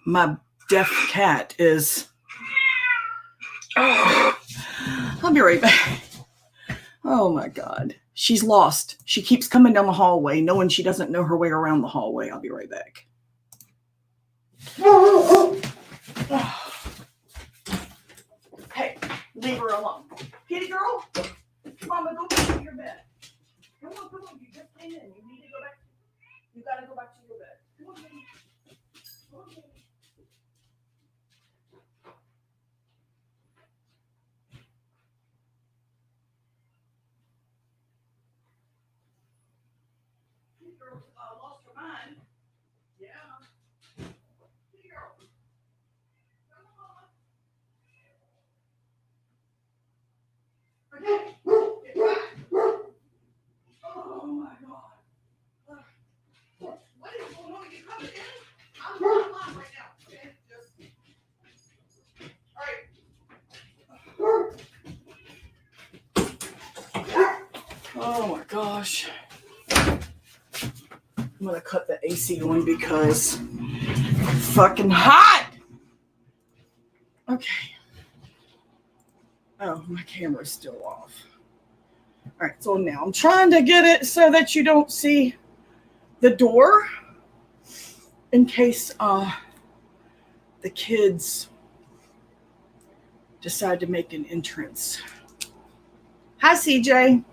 my deaf cat is... Oh, I'll be right back. Oh my God. She's lost. She keeps coming down the hallway, knowing she doesn't know her way around the hallway. I'll be right back. Hey, leave her alone. Kitty girl, Mama, go back to your bed. Come on. You just came in. You need to go back. You got to go back to your bed. Come on, baby. Come on, baby. Girl, lost her mind. Yeah. Kitty girl. Come on. Okay. Get back. Oh my God. What is going on? You coming in? I'm not on right now. Okay. Just. All right. Oh my gosh. I'm gonna cut the AC on because it's fucking hot. Okay. Oh, my camera's still off. All right, so now I'm trying to get it so that you don't see the door in case the kids decide to make an entrance. Hi, CJ.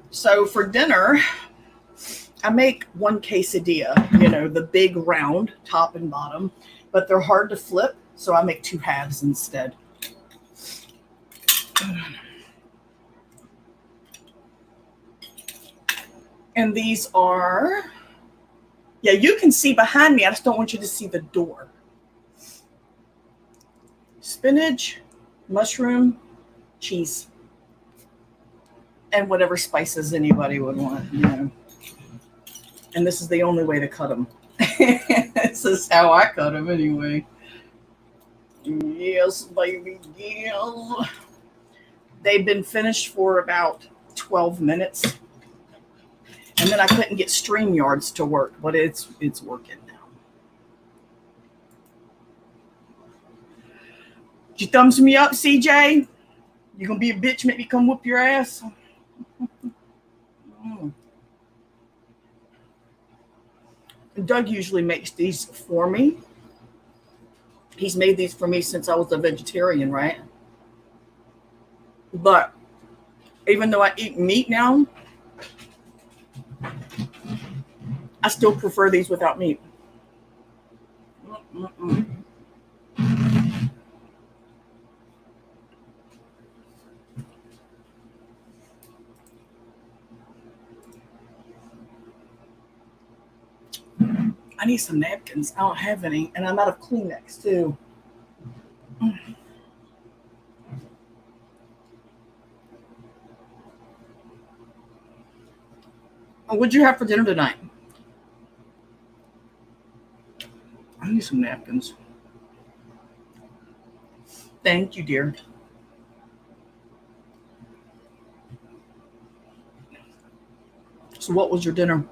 So for dinner, I make one quesadilla, you know, the big round top and bottom, but they're hard to flip, so I make two halves instead. And these are, yeah, you can see behind me. I just don't want you to see the door. Spinach, mushroom, cheese, and whatever spices anybody would want, you know. And this is the only way to cut them. This is how I cut them anyway. Yes, baby, yes. They've been finished for about 12 minutes. And then I couldn't get StreamYards to work, but it's working now. Did you thumbs me up, CJ? You gonna be a bitch, make me come whoop your ass? Doug usually makes these for me. He's made these for me since I was a vegetarian, right? But even though I eat meat now, I still prefer these without meat. I need some napkins. I don't have any, and I'm out of Kleenex too. What'd you have for dinner tonight? I need some napkins. Thank you, dear. So what was your dinner?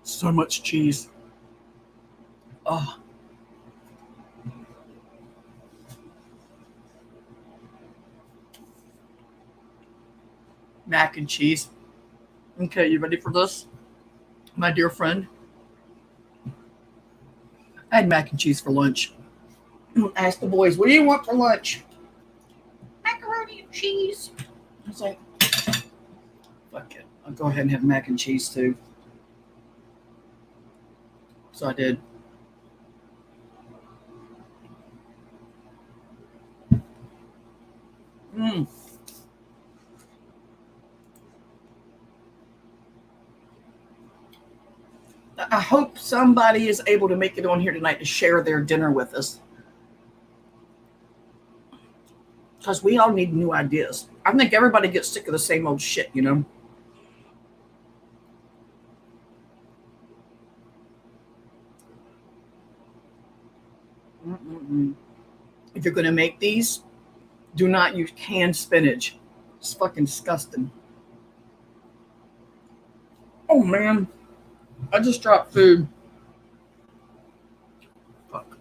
So much cheese. Oh. Mac and cheese. Okay, you ready for this? My dear friend. I had mac and cheese for lunch. I asked the boys, what do you want for lunch? Macaroni and cheese. I was like, fuck it. I'll go ahead and have mac and cheese too. So I did. I hope somebody is able to make it on here tonight to share their dinner with us. Because we all need new ideas. I think everybody gets sick of the same old shit, you know. If you're going to make these, do not use canned spinach. It's fucking disgusting. Oh man, I just dropped food. Fuck.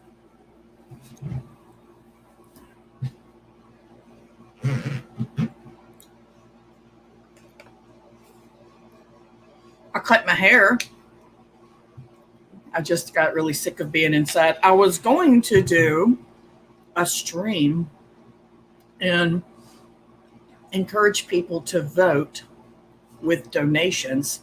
I cut my hair. I just got really sick of being inside. I was going to do a stream and encourage people to vote with donations.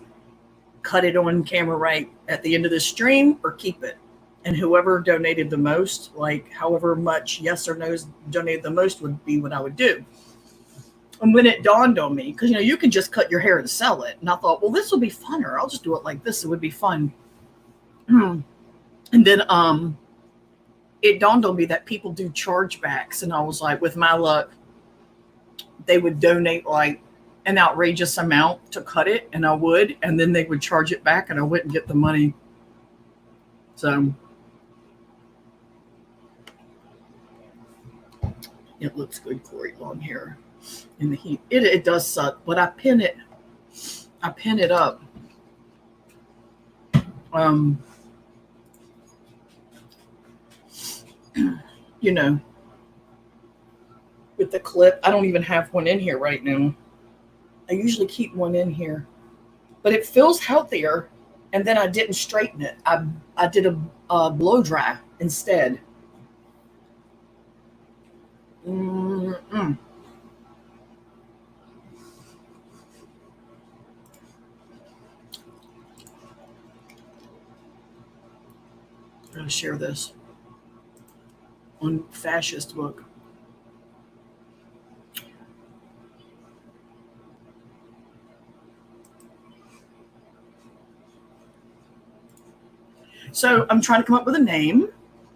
Cut it on camera right at the end of the stream or keep it. And whoever donated the most, like however much yes or no's donated the most would be what I would do. And when it dawned on me, because you can just cut your hair and sell it. And I thought, well, this will be funner. I'll just do it like this. It would be fun. And then it dawned on me that people do chargebacks. And I was like, with my luck, they would donate like an outrageous amount to cut it, and I would, and then they would charge it back and I wouldn't get the money. So it looks good, Corey, long hair in the heat. It does suck, but I pin it up. With the clip. I don't even have one in here right now. I usually keep one in here, but it feels healthier. And then I didn't straighten it. I did a blow dry instead. Mm-mm. I'm going to share this on Fascist Book. So I'm trying to come up with a name.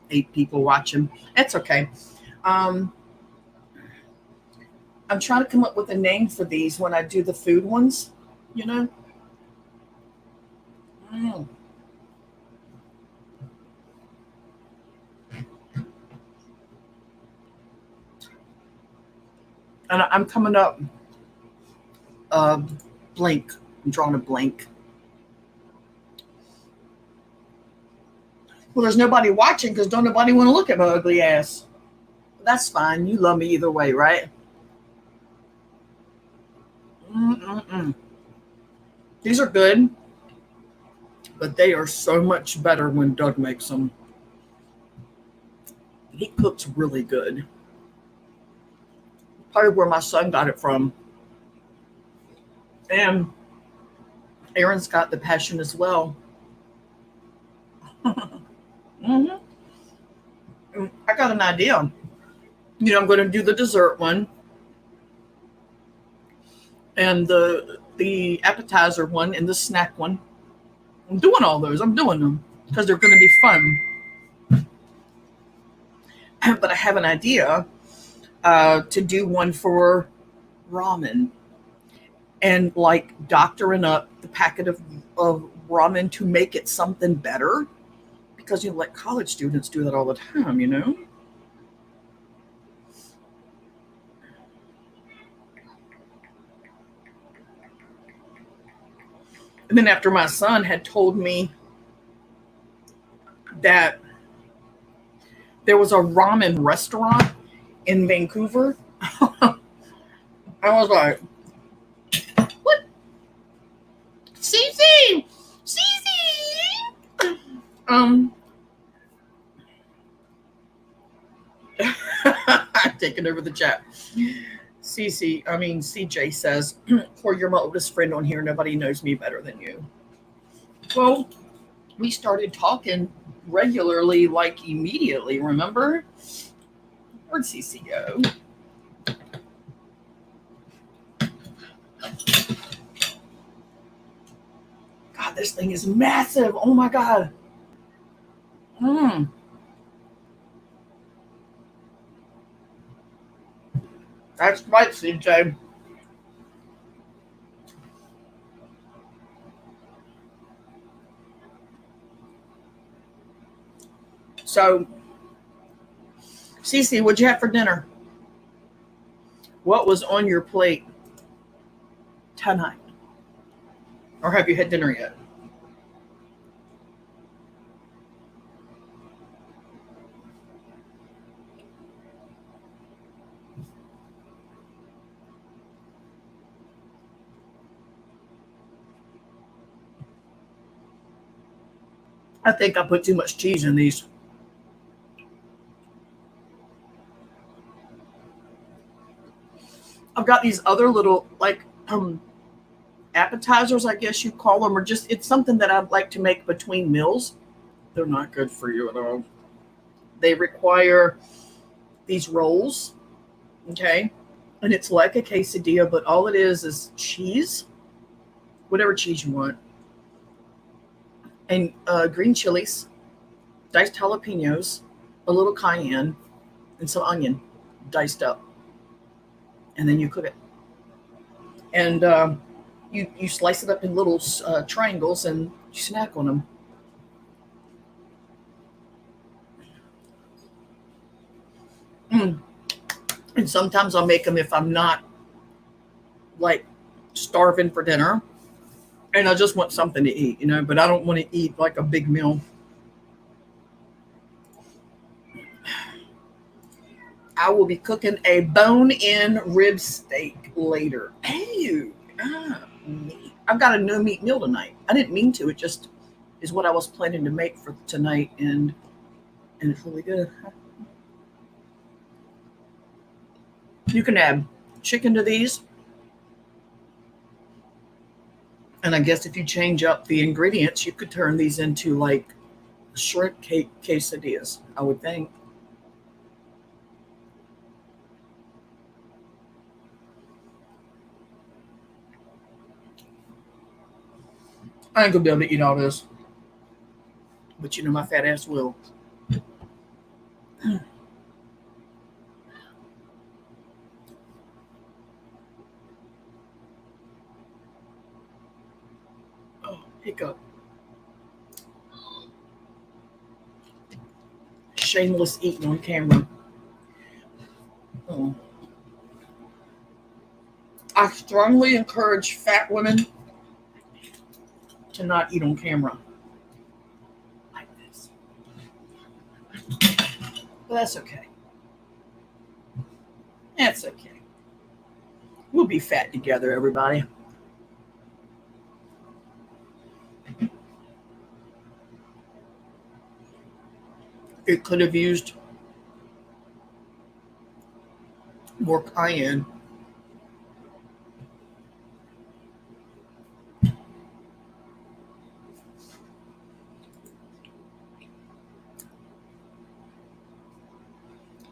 8 people watching. That's okay. I'm trying to come up with a name for these when I do the food ones, Mm. And I'm coming up blank. I'm drawing a blank. Well, there's nobody watching because don't nobody want to look at my ugly ass. That's fine. You love me either way, right? These are good, but they are so much better when Doug makes them. He cooks really good. Probably where my son got it from. And Aaron's got the passion as well. I got an idea. I'm going to do the dessert one and the appetizer one and the snack one. I'm doing all those. I'm doing them because they're going to be fun. But I have an idea to do one for ramen and like doctoring up the packet of ramen to make it something better. Because like college students do that all the time, And then after my son had told me that there was a ramen restaurant in Vancouver, I was like, what? Cece! Taking over the chat. CJ says, Corey, you're my oldest friend on here. Nobody knows me better than you. Well, we started talking regularly, like immediately, remember? Where'd CC go? God, this thing is massive. Oh my God. That's right, CJ. So Cece, what'd you have for dinner? What was on your plate tonight? Or have you had dinner yet? I think I put too much cheese in these. I've got these other little like appetizers, I guess you call them, or just it's something that I'd like to make between meals. They're not good for you at all. They require these rolls, okay? And it's like a quesadilla, but all it is cheese, whatever cheese you want, and green chilies, diced jalapenos, a little cayenne, and some onion diced up. And then you cook it. And you slice it up in little triangles and you snack on them. Mm. And sometimes I'll make them if I'm not like starving for dinner and I just want something to eat, but I don't want to eat like a big meal. I will be cooking a bone-in rib steak later. Hey, meat. I've got a no meat meal tonight. I didn't mean to. It just is what I was planning to make for tonight, and it's really good. You can add chicken to these, and I guess if you change up the ingredients, you could turn these into like shrimp cake quesadillas, I would think. I ain't gonna be able to eat all this, but my fat ass will. Oh, hiccup. Shameless eating on camera. Oh. I strongly encourage fat women to not eat on camera like this. But that's okay. That's okay. We'll be fat together, everybody. It could have used more cayenne.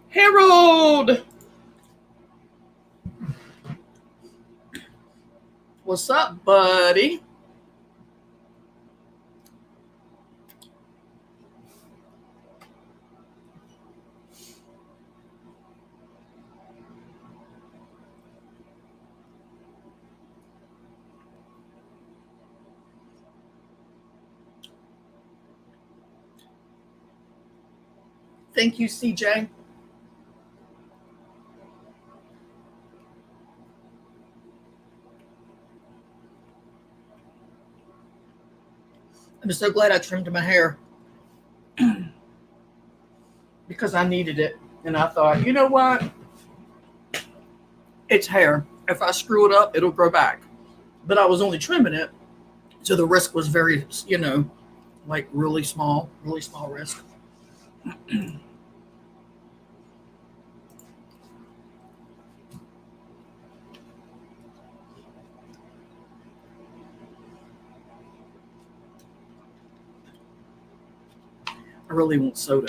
Harold! What's up, buddy? Thank you, CJ. I'm so glad I trimmed my hair because I needed it. And I thought, you know what? It's hair. If I screw it up, it'll grow back. But I was only trimming it. So the risk was very, like really small risk. I really want soda.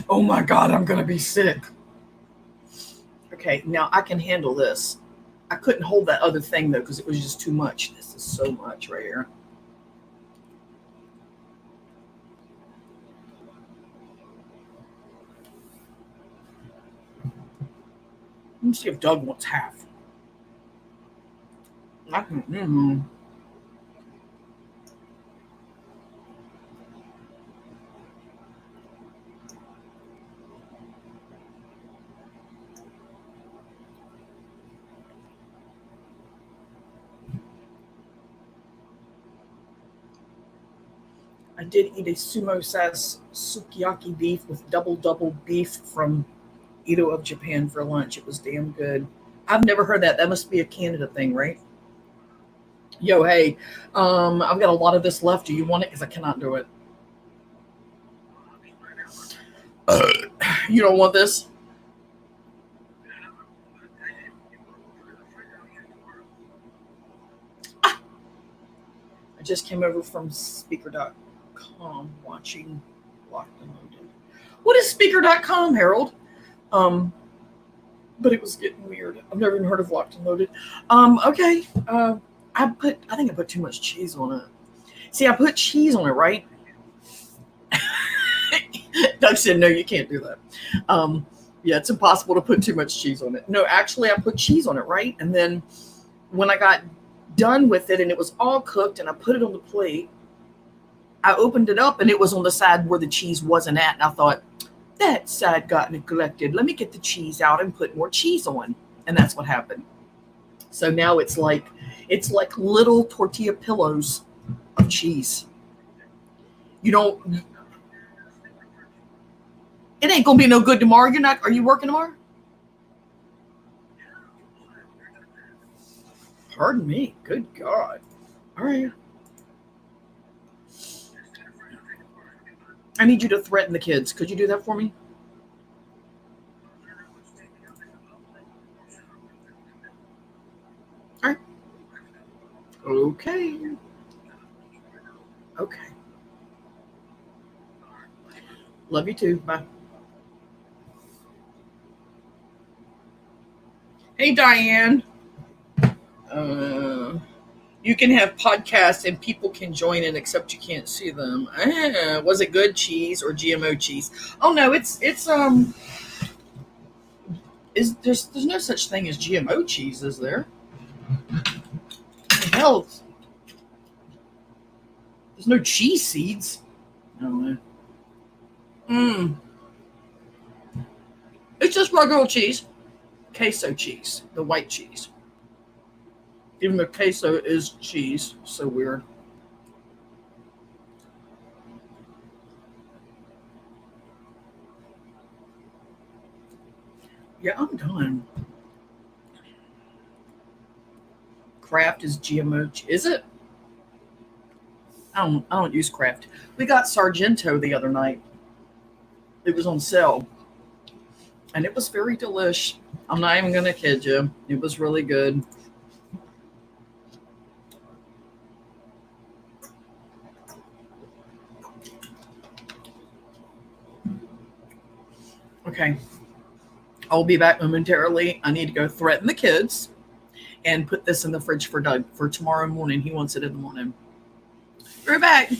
Oh my God, I'm going to be sick. Okay, now I can handle this. I couldn't hold that other thing though because it was just too much. This is so much right here. Let me see if Doug wants half. I can. I did eat a sumo size sukiyaki beef with double beef from Ito of Japan for lunch. It was damn good. I've never heard that. That must be a Canada thing, right? Yo, hey, I've got a lot of this left. Do you want it? Because I cannot do it. You don't want this? I just came over from speaker.com watching Locked and Loaded. What is speaker.com, Harold? Um, but it was getting weird. I've never even heard of Locked and Loaded. Okay. I think I put too much cheese on it. See, I put cheese on it, right? Doug said, no, you can't do that. Um, yeah, it's impossible to put too much cheese on it. No, actually, I put cheese on it, right? And then when I got done with it and it was all cooked and I put it on the plate, I opened it up and it was on the side where the cheese wasn't at. And I thought, that side got neglected. Let me get the cheese out and put more cheese on. And that's what happened. So now it's like little tortilla pillows of cheese. You don't it ain't gonna be no good tomorrow. You're not Are you working tomorrow? Pardon me. Good God. All right. I need you to threaten the kids. Could you do that for me? All right. Okay. Okay. Love you too. Bye. Hey, Diane. Uh, you can have podcasts and people can join in, except you can't see them. Was it good cheese or GMO cheese? Oh no, it's is there's no such thing as GMO cheese, is there? Hell, there's no cheese seeds. I don't know. Mm, it's just regular cheese, queso cheese, the white cheese. Even though queso is cheese, so weird. Yeah, I'm done. Kraft is GMO. Is it? I don't use Kraft. We got Sargento the other night. It was on sale, and it was very delish. I'm not even gonna kid you. It was really good. Okay, I'll be back momentarily. I need to go threaten the kids and put this in the fridge for Doug for tomorrow morning. He wants it in the morning. We're back.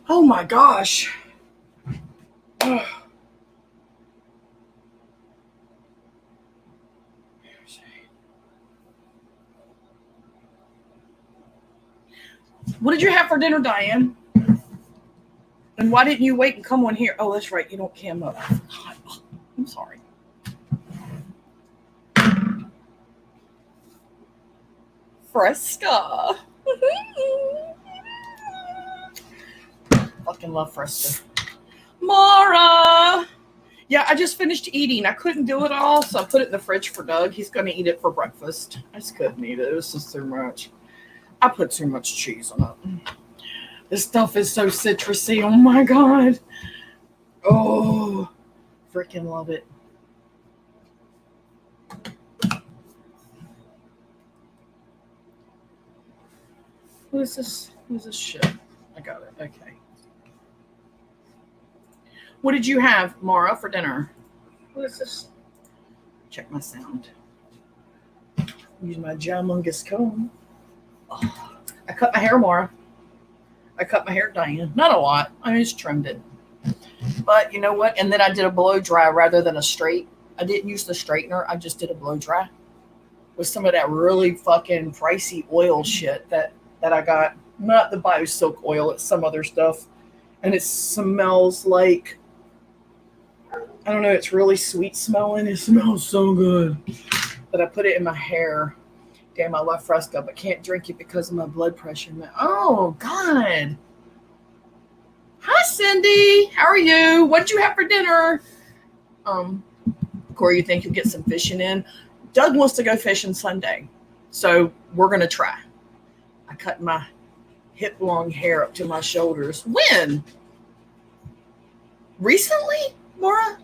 Oh my gosh. Ugh. What did you have for dinner, Diane? And why didn't you wait and come on here? Oh, that's right. You don't cam up. I'm sorry. Fresca. Fucking love Fresca. Mara. Yeah, I just finished eating. I couldn't do it all, so I put it in the fridge for Doug. He's going to eat it for breakfast. I just couldn't eat it. It was just too much. I put too much cheese on it. This stuff is so citrusy. Oh my God. Oh, freaking love it. What is this? What is this shit? I got it. Okay. What did you have, Mara, for dinner? What is this? Check my sound. Use my humongous comb. Oh, I cut my hair, Mara. I cut my hair, Diane. Not a lot. I just trimmed it. But you know what? And then I did a blow dry rather than a straight. I didn't use the straightener. I just did a blow dry with some of that really fucking pricey oil shit that I got. Not the BioSilk oil. It's some other stuff. And it smells like, I don't know, it's really sweet smelling. It smells so good. But I put it in my hair. Damn, I love Fresca, but can't drink it because of my blood pressure. Oh, God. Hi, Cindy. How are you? What did you have for dinner? Corey, you think you'll get some fishing in? Doug wants to go fishing Sunday, so we're going to try. I cut my hip-long hair up to my shoulders. When? Recently, Maura?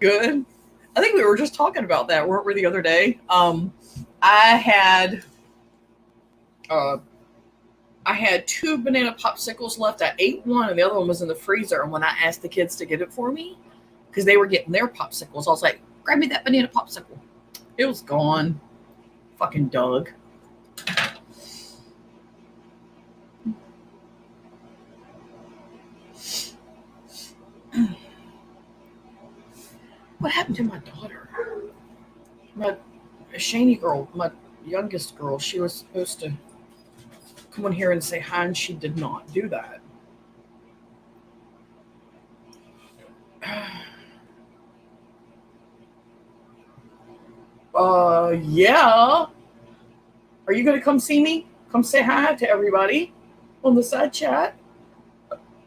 Good. I think we were just talking about that, weren't we, the other day? I had 2 banana popsicles left. I ate one, and the other one was in the freezer. And when I asked the kids to get it for me, because they were getting their popsicles, I was like, grab me that banana popsicle. It was gone. Fucking Doug. What happened to my daughter? My Shani girl, my youngest girl, she was supposed to come in here and say hi, and she did not do that. Yeah. Are you going to come see me? Come say hi to everybody on the side chat.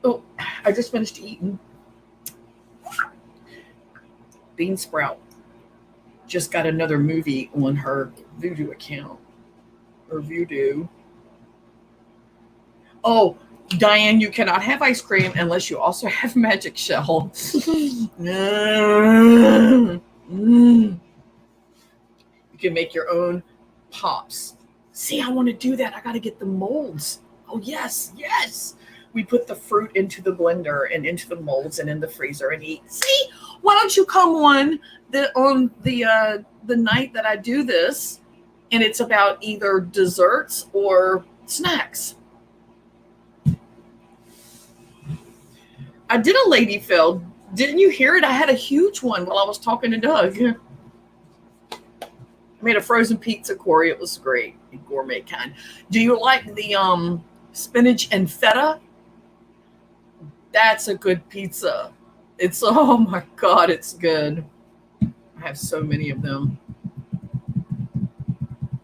Oh, I just finished eating. Bean Sprout just got another movie on her Voodoo account. Or Voodoo. Oh, Diane, you cannot have ice cream unless you also have Magic Shell. You can make your own pops. See, I want to do that. I got to get the molds. Oh, yes, yes. We put the fruit into the blender and into the molds and in the freezer and eat. See, why don't you come on the night that I do this, and it's about either desserts or snacks. I did a lady fill. Didn't you hear it? I had a huge one while I was talking to Doug. I made a frozen pizza, Corey. It was great. A gourmet kind. Do you like the spinach and feta? That's a good pizza. It's, oh my God, it's good. I have so many of them.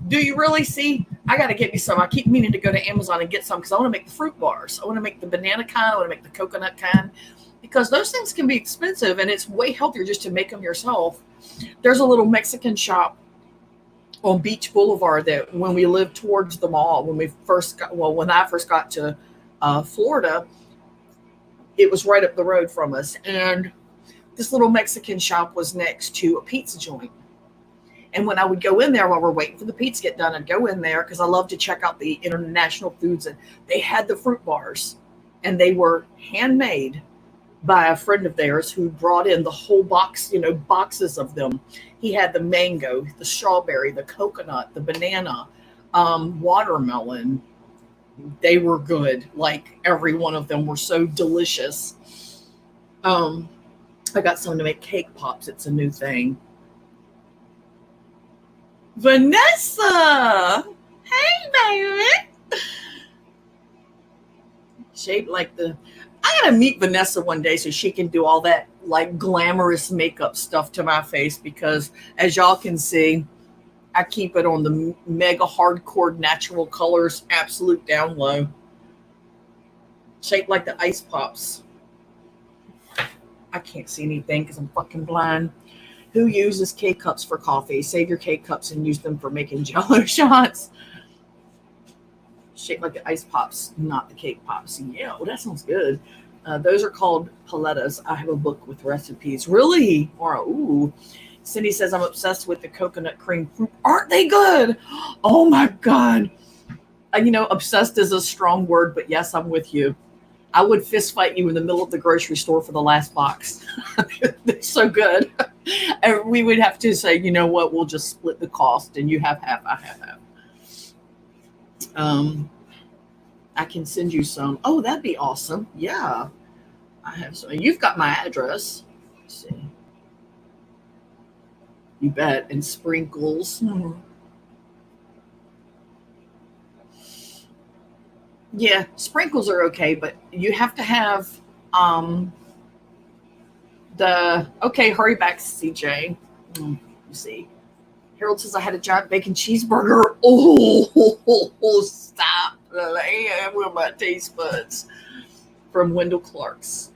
Do you really? See? I got to get me some. I keep meaning to go to Amazon and get some because I want to make the fruit bars. I want to make the banana kind. I want to make the coconut kind because those things can be expensive and it's way healthier just to make them yourself. There's a little Mexican shop on Beach Boulevard that when we lived towards the mall, when I first got to Florida, it was right up the road from us. And this little Mexican shop was next to a pizza joint. And when I would go in there while we're waiting for the pizza to get done, I'd go in there because I love to check out the international foods. And they had the fruit bars, and they were handmade by a friend of theirs who brought in the whole box, boxes of them. He had the mango, the strawberry, the coconut, the banana, Watermelon. They were good. Like every one of them were so delicious. Um, I got someone to make cake pops. It's a new thing. Vanessa, hey baby. Shaped like the. I gotta meet Vanessa one day so she can do all that like glamorous makeup stuff to my face because, as y'all can see, I keep it on the mega hardcore natural colors, absolute down low. Shaped like the ice pops. I can't see anything because I'm fucking blind. Who uses K cups for coffee? Save your K cups and use them for making jello shots. Shaped like the ice pops, not the cake pops. Yeah, well, that sounds good. Those are called palettas. I have a book with recipes. Really? Or ooh. Cindy says I'm obsessed with the coconut cream fruit. Aren't they good? Oh my god. Obsessed is a strong word, but yes, I'm with you. I would fist fight you in the middle of the grocery store for the last box. They're so good. And we would have to say, you know what, we'll just split the cost and you have half, I have half. I can send you some. Oh, that'd be awesome. Yeah. I have some. You've got my address. Let's see. You bet. And sprinkles. Yeah, sprinkles are okay, but you have to have hurry back, CJ. You see. Harold says I had a giant bacon cheeseburger. Oh, stop playing with my taste buds. From Wendell Clark's.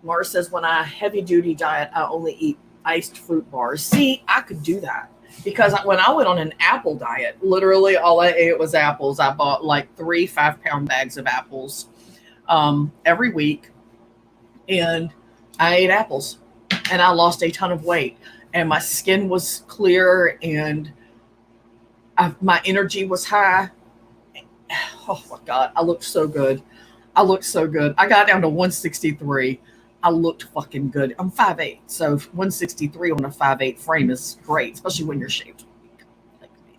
Mara says when I heavy duty diet, I only eat iced fruit bars. See, I could do that because when I went on an apple diet, literally all I ate was apples. I bought like 3 5-pound bags of apples every week, and I ate apples, and I lost a ton of weight, and my skin was clear, and my energy was high. Oh my god, I looked so good. I got down to 163. I looked fucking good. I'm 5'8", so 163 on a 5'8" frame is great, especially when you're shaped like me.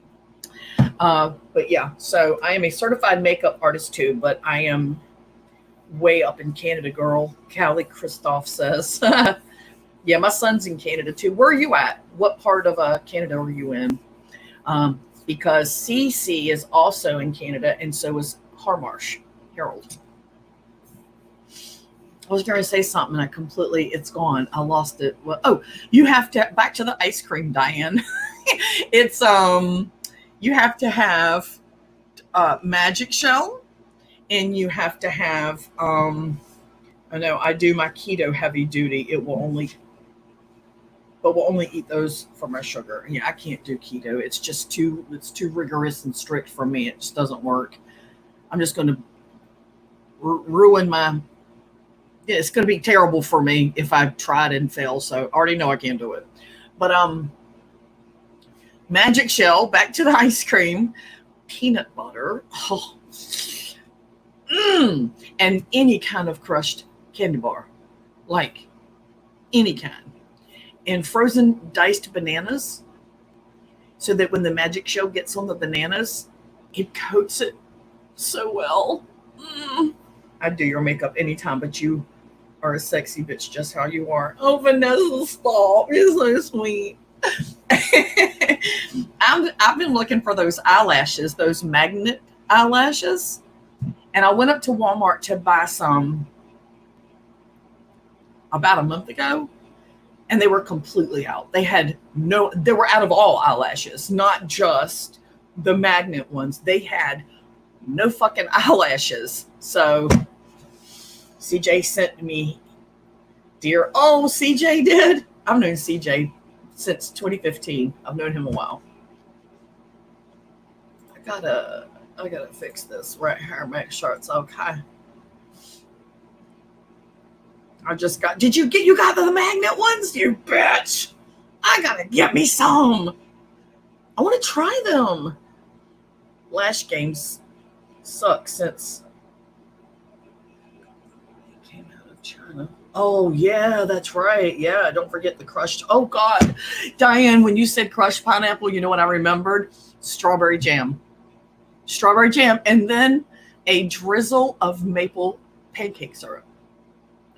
But yeah, so I am a certified makeup artist too, but I am way up in Canada, girl. Callie Christoph says. Yeah, my son's in Canada too. Where are you at? What part of Canada are you in? Because CC is also in Canada, and so is Harmarsh, Harold. I was going to say something and it's gone. I lost it. Well, you have to, back to the ice cream, Diane. It's, you have to have magic shell, and you have to have, I know I do my keto heavy duty. We'll only eat those for my sugar. Yeah, I can't do keto. It's too rigorous and strict for me. It just doesn't work. I'm just going to ruin it's going to be terrible for me if I tried and fail. So I already know I can't do it. But magic shell, back to the ice cream, peanut butter, and any kind of crushed candy bar, like any kind, and frozen diced bananas, so that when the magic shell gets on the bananas, it coats it so well. I'd do your makeup anytime, but you are a sexy bitch just how you are. Oh, Vanessa, stop. You're so sweet. I've been looking for those eyelashes, those magnet eyelashes, and I went up to Walmart to buy some about a month ago, and they were completely out. They were out of all eyelashes, not just the magnet ones. They had no fucking eyelashes. So CJ sent me, CJ did. I've known CJ since 2015. I've known him a while. I gotta fix this right here, make sure it's okay. I just got, you got the magnet ones, you bitch? I gotta get me some. I want to try them. Lash games suck since it came out of China. Oh, yeah, that's right. Yeah, don't forget the crushed. Oh, God. Diane, when you said crushed pineapple, you know what I remembered? strawberry jam. Strawberry jam, and then a drizzle of maple pancake syrup.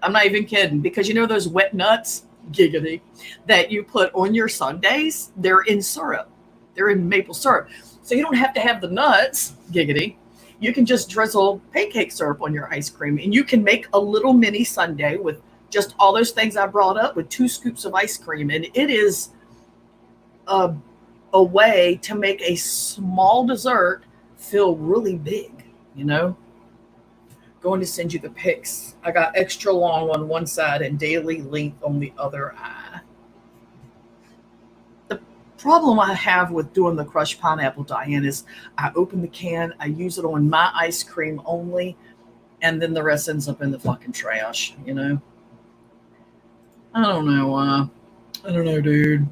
I'm not even kidding, because you know those wet nuts, giggity, that you put on your sundaes? They're in syrup. They're in maple syrup. So you don't have to have the nuts, giggity. You can just drizzle pancake syrup on your ice cream, and you can make a little mini sundae with just all those things I brought up with 2 scoops of ice cream. And it is a, a way to make a small dessert feel really big, you know? Going to send you the pics. I got extra long on one side and daily length on the other eye. The problem I have with doing the crushed pineapple, Diane, is I open the can, I use it on my ice cream only, and then the rest ends up in the fucking trash, you know? I don't know why. I don't know, dude.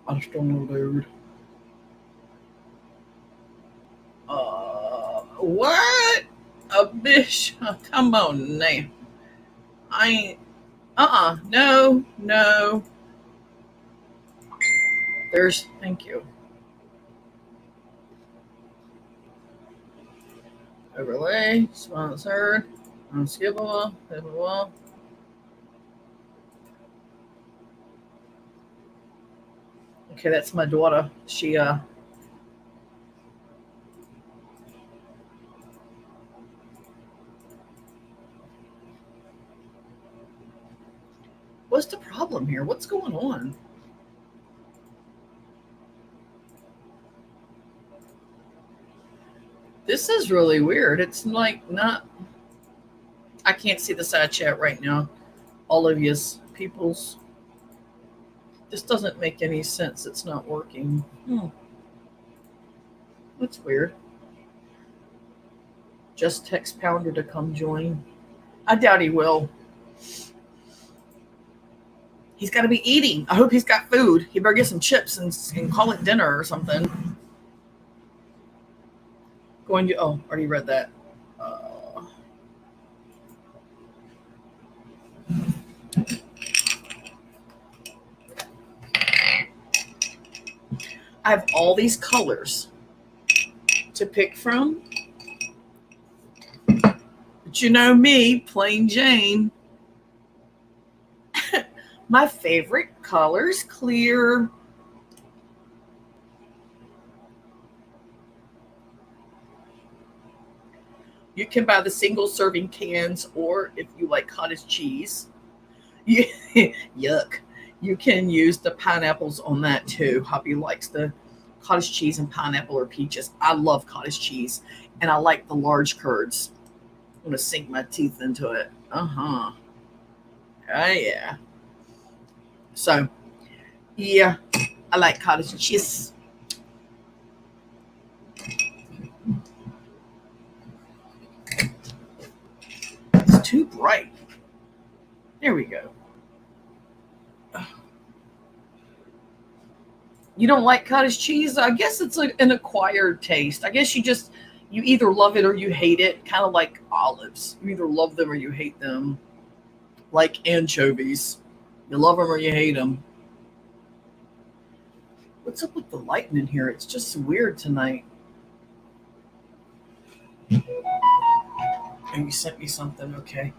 I just don't know, dude. What? A bitch? Oh, come on now. I ain't. No, no. There's. Thank you. Overlay. Sponsored. Unskippable. Skippable. Okay, that's my daughter. She What's the problem here? What's going on? This is really weird. It's like not. I can't see the side chat right now. All of yous peoples. This doesn't make any sense. It's not working. That's weird. Just text Pounder to come join. I doubt he will. He's got to be eating. I hope he's got food. He better get some chips and call it dinner or something. Going to. Oh, already read that. I have all these colors to pick from. But you know me, plain Jane. My favorite color's clear. You can buy the single serving cans, or if you like cottage cheese, yuck, you can use the pineapples on that too. Hubby likes the cottage cheese and pineapple or peaches. I love cottage cheese, and I like the large curds. I'm going to sink my teeth into it. Oh, yeah. So, yeah, I like cottage cheese. It's too bright. There we go. You don't like cottage cheese? I guess it's an acquired taste. I guess you either love it or you hate it, kind of like olives. You either love them or you hate them. Like anchovies. You love them or you hate them. What's up with the lighting in here? It's just weird tonight. Oh, you sent me something. Okay.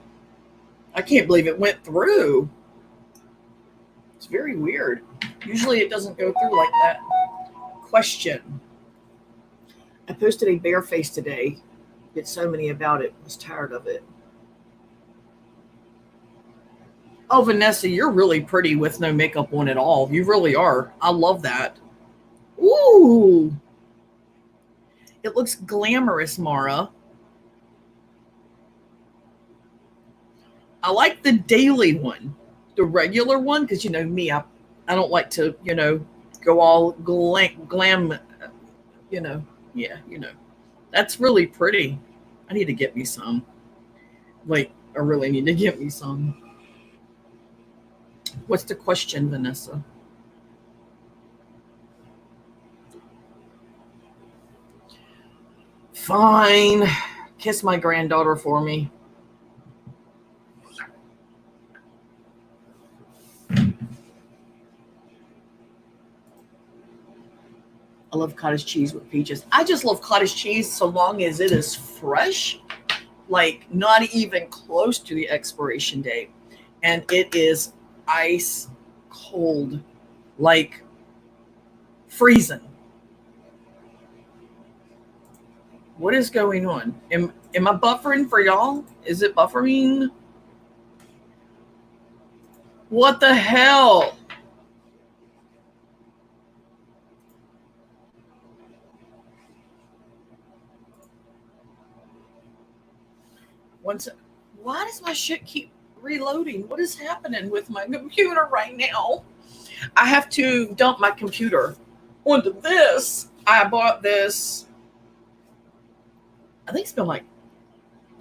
I can't believe it went through. It's very weird. Usually it doesn't go through like that. Question. I posted a bear face today. Did so many about it. Was tired of it. Oh, Vanessa, you're really pretty with no makeup on at all. You really are. I love that. Ooh. It looks glamorous, Mara. I like the daily one. The regular one, because you know me, I don't like to, go all glam, yeah, That's really pretty. I need to get me some. Wait, I really need to get me some. What's the question, Vanessa? Fine. Kiss my granddaughter for me. I love cottage cheese with peaches. I just love cottage cheese so long as it is fresh, like not even close to the expiration date. And it is ice cold, like freezing. What is going on? Am I buffering for y'all? Is it buffering? What the hell? Why does my shit keep reloading? What is happening with my computer right now? I have to dump my computer onto this. I bought this, I think it's been like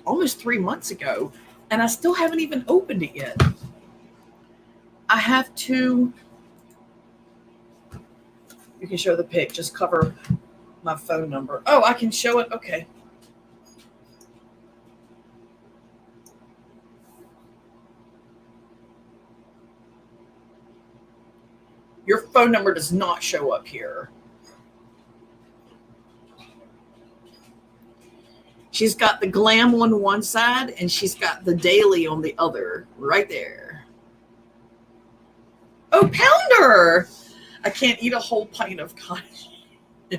almost 3 months ago, and I still haven't even opened it yet. I have to, you can show the pic, just cover my phone number. Oh, I can show it. Okay. Your phone number does not show up here. She's got the glam on one side and she's got the daily on the other, right there. Oh, Pounder! I can't eat a whole pint of cottage. You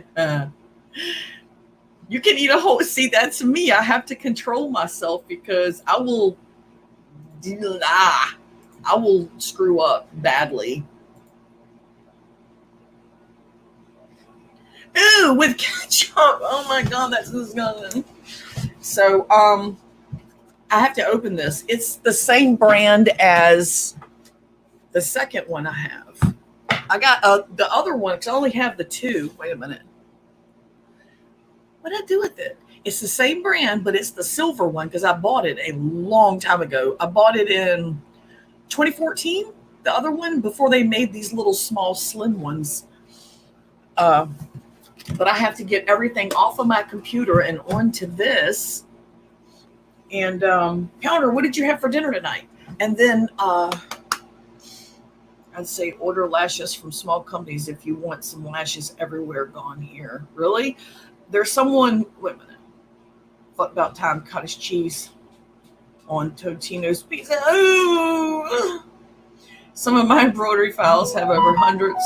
can eat a whole. See, that's me. I have to control myself because I will screw up badly. Ooh, with ketchup. Oh my God, that's disgusting. So, I have to open this. It's the same brand as the second one I have. I got the other one because I only have the two. Wait a minute. What did I do with it? It's the same brand, but it's the silver one because I bought it a long time ago. I bought it in 2014, the other one, before they made these little small slim ones. But I have to get everything off of my computer and onto this. And Pounder, what did you have for dinner tonight? And then I'd say order lashes from small companies if you want some lashes everywhere gone here. Really? There's someone, wait a minute. What about time cottage cheese on Totino's pizza? Ooh! Some of my embroidery files have over hundreds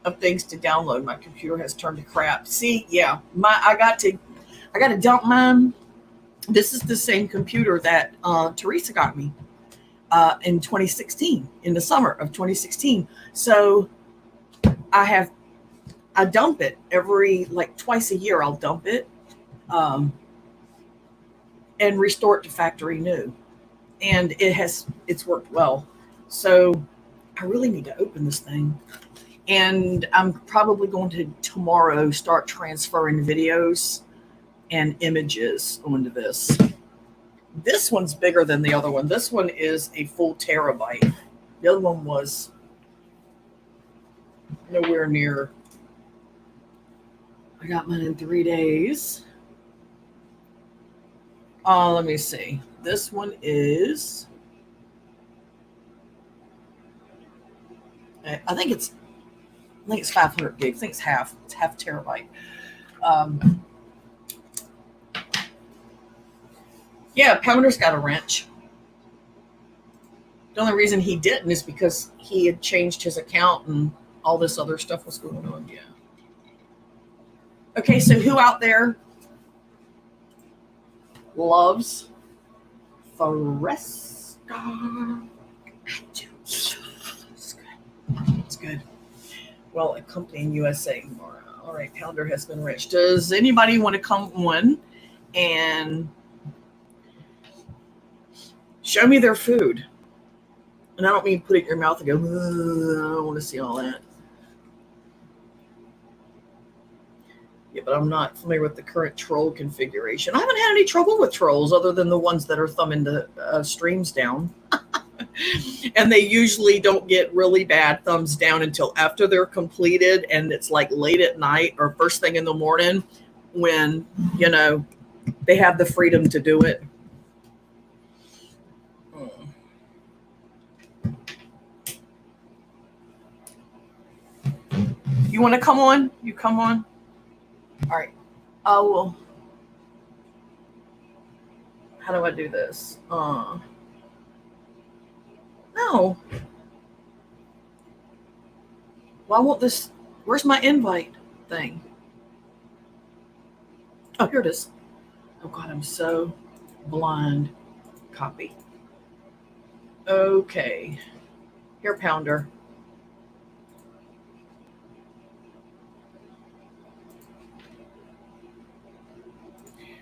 of things to download. My computer has turned to crap. See, yeah, I got to dump mine. This is the same computer that Teresa got me in 2016, in the summer of 2016. So I dump it every, like twice a year. I'll dump it and restore it to factory new. And it's worked well. So I really need to open this thing. And I'm probably going to tomorrow start transferring videos and images onto this. This one's bigger than the other one. This one is a full terabyte. The other one was nowhere near. I got mine in 3 days. Let me see. This one is, I think it's 500 gigs. I think it's half terabyte. Yeah, Pounder's got a wrench. The only reason he didn't is because he had changed his account and all this other stuff was going on. Yeah. Okay, so who out there loves Fresca? I do. It's good. Well, a company in USA. All right, Pounder has been rich. Does anybody want to come on and show me their food? And I don't mean put it in your mouth and go, I don't want to see all that. Yeah, but I'm not familiar with the current troll configuration. I haven't had any trouble with trolls other than the ones that are thumbing the streams down. And they usually don't get really bad thumbs down until after they're completed. And it's like late at night or first thing in the morning when, they have the freedom to do it. You want to come on? You come on. All right. I will. How do I do this? No. Why won't this? Where's my invite thing? Oh, here it is. Oh God, I'm so blind. Copy. Okay. Here, Pounder.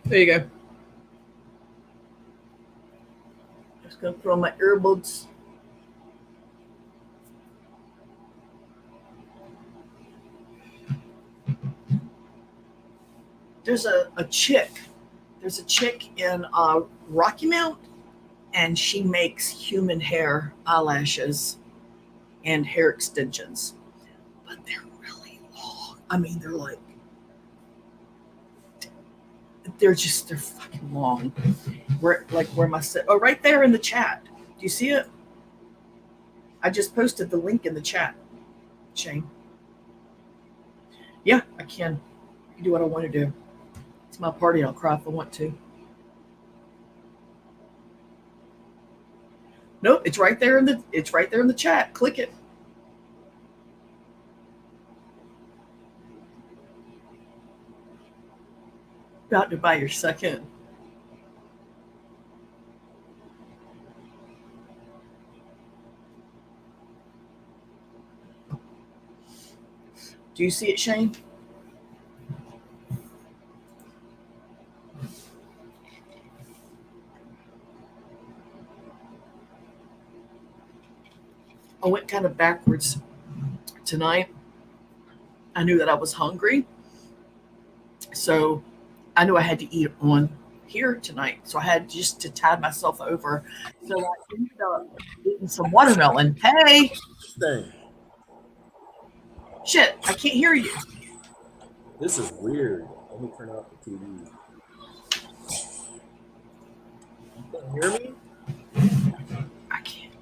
There you go. Just gonna put on my earbuds. There's a chick. There's a chick in Rocky Mount, and she makes human hair eyelashes and hair extensions. But they're really long. I mean, they're fucking long. Where am I set? Oh, right there in the chat. Do you see it? I just posted the link in the chat, Shane. Yeah, I can do what I want to do. It's my party. I'll cry if I want to. Nope, it's right there in the chat. Click it. About to buy your second. Do you see it, Shane? I went kind of backwards tonight. I knew that I was hungry, so I knew I had to eat on here tonight. So I had just to tide myself over. So I ended up eating some watermelon. Hey! Thing. Shit, I can't hear you. This is weird. Let me turn off the TV. You can hear me? I can't.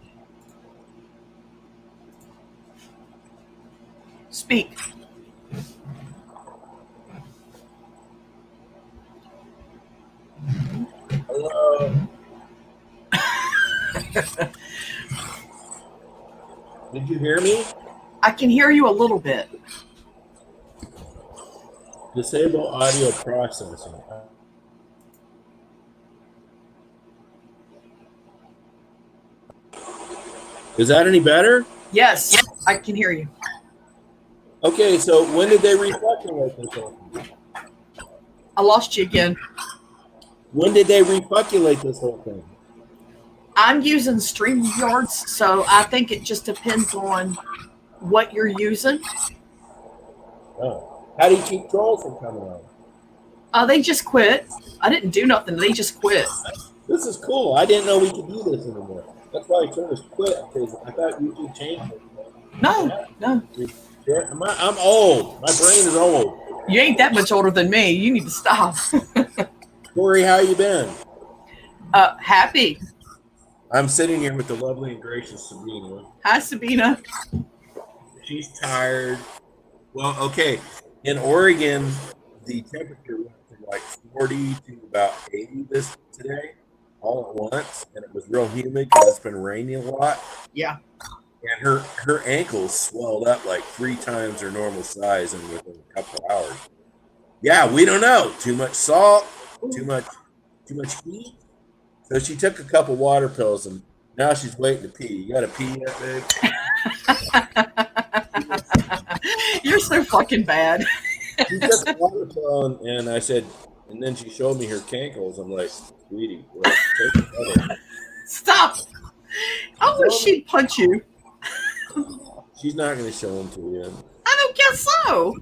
Speak. Hello. Did you hear me? I can hear you a little bit. Disable audio processing. Is that any better? Yes, I can hear you. Okay, so when did they repopulate this whole thing? I lost you again. When did they repopulate this whole thing? I'm using StreamYards, so I think it just depends on what you're using. Oh. How do you keep trolls from coming on? They just quit. I didn't do nothing. They just quit. This is cool. I didn't know we could do this anymore. That's why I turned this quit, because I thought YouTube changed it. No. I'm old. My brain is old. You ain't that much older than me. You need to stop. Corey, how you been? Happy. I'm sitting here with the lovely and gracious Sabina. Hi, Sabina. She's tired. Well, okay. In Oregon, the temperature went from like 40 to about 80 today, all at once, and it was real humid because it's been raining a lot. Yeah. And her ankles swelled up like 3 times her normal size in within a couple of hours. Yeah, we don't know. Too much salt, too much heat. So she took a couple water pills, and now she's waiting to pee. You got to pee yet, babe? You're so fucking bad. She took a water pill, and I said, and then she showed me her cankles. I'm like, sweetie, well, take another. Stop. I wish she'd punch you. She's not going to show them to you. I don't guess so.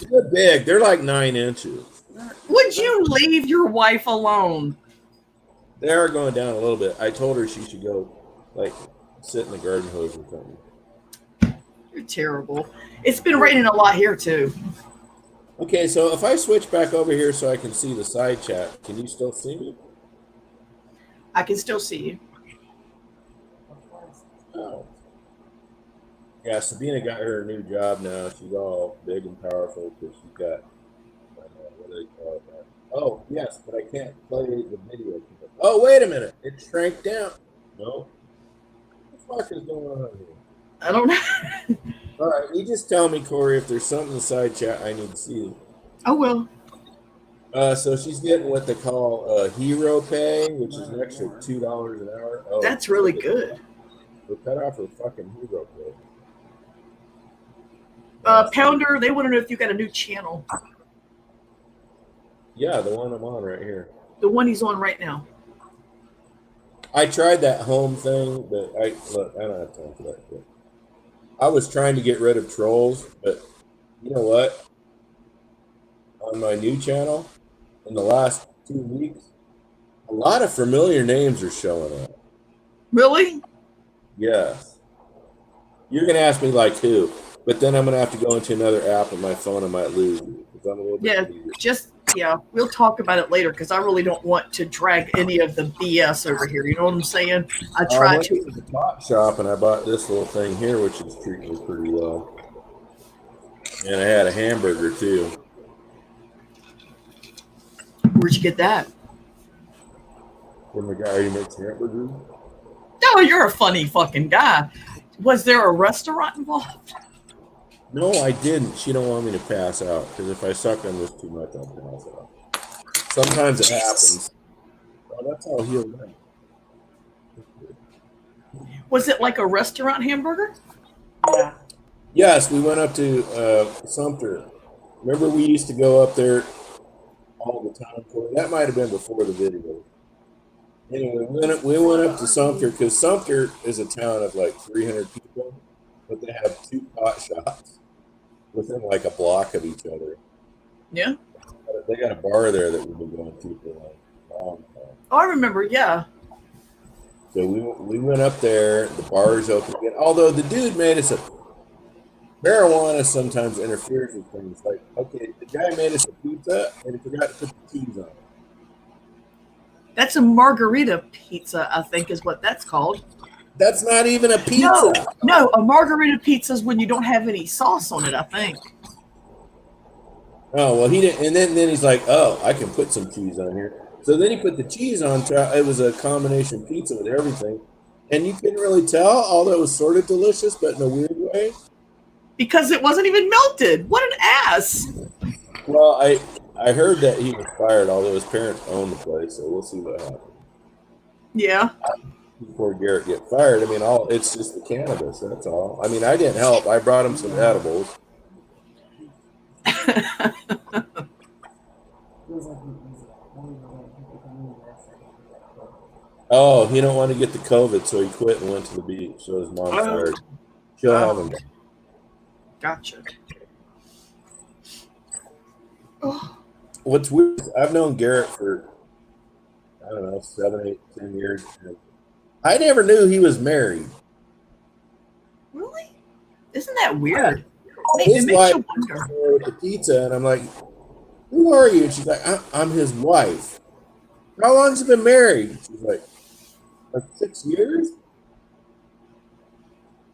They're big. They're like 9 inches. Would you leave your wife alone? They are going down a little bit. I told her she should go, like, sit in the garden hose or something. You're terrible. It's been raining a lot here, too. Okay, so if I switch back over here so I can see the side chat, can you still see me? I can still see you. Oh. Yeah, Sabina got her a new job now. She's all big and powerful because she's got, what do they call it now? Oh, yes, but I can't play the video. Oh, wait a minute. It shrank down. No. What the fuck is going on here? I don't know. All right, you just tell me, Corey, if there's something in the side chat I need to see. Oh, well. So she's getting what they call hero pay, which is an extra $2 an hour. Oh, That's really good. They cut off her fucking hero pay. Pounder, they want to know if you got a new channel. Yeah, the one I'm on right here. The one he's on right now. I tried that home thing, but I don't have time for that shit. I was trying to get rid of trolls, but you know what? On my new channel, in the last 2 weeks, a lot of familiar names are showing up. Really? Yes. You're going to ask me like who, but then I'm going to have to go into another app on my phone. I might lose you because I'm a little bit we'll talk about it later because I really don't want to drag any of the BS over here. You know what I'm saying? I went to the top shop and I bought this little thing here, which is treating me pretty well. And I had a hamburger too. Where'd you get that? From the guy who makes hamburgers. Oh, you're a funny fucking guy. Was there a restaurant involved? No, I didn't. She don't want me to pass out because if I suck on this too much, I'll pass out. Sometimes it happens. Oh, that's all healed up. Was it like a restaurant hamburger? Yeah. Yes, we went up to Sumter. Remember we used to go up there all the time? That might have been before the video. Anyway, we went up to Sumter because Sumter is a town of like 300 people, but they have 2 pot shops within like a block of each other. Yeah. They got a bar there that we've been going to for like a long time. Oh, I remember. Yeah. So we went up there. The bar's open again. Although the dude made us marijuana sometimes interferes with things. Like, okay, the guy made us a pizza and he forgot to put the cheese on it. That's a margarita pizza, I think is what that's called. That's not even a pizza. No, a margarita pizza is when you don't have any sauce on it, I think. Oh, well, he didn't. And then he's like, oh, I can put some cheese on here. So then he put the cheese on top. It was a combination pizza with everything. And you couldn't really tell, although it was sort of delicious, but in a weird way. Because it wasn't even melted. What an ass. Well, I heard that he was fired, although his parents own the place, so we'll see what happens. Yeah. Before Garrett get fired, I mean, it's just the cannabis, that's all. I mean, I didn't help. I brought him some edibles. Oh, he don't want to get the COVID, so he quit and went to the beach. So his mom fired. She'll have him. Gotcha. What's weird, I've known Garrett for, I don't know, 7, 8, 10 years. I never knew he was married. Really? Isn't that weird? His It makes wife you wonder. with the pizza, and I'm like, who are you? And she's like, I'm his wife. How long's he been married? She's like 6 years?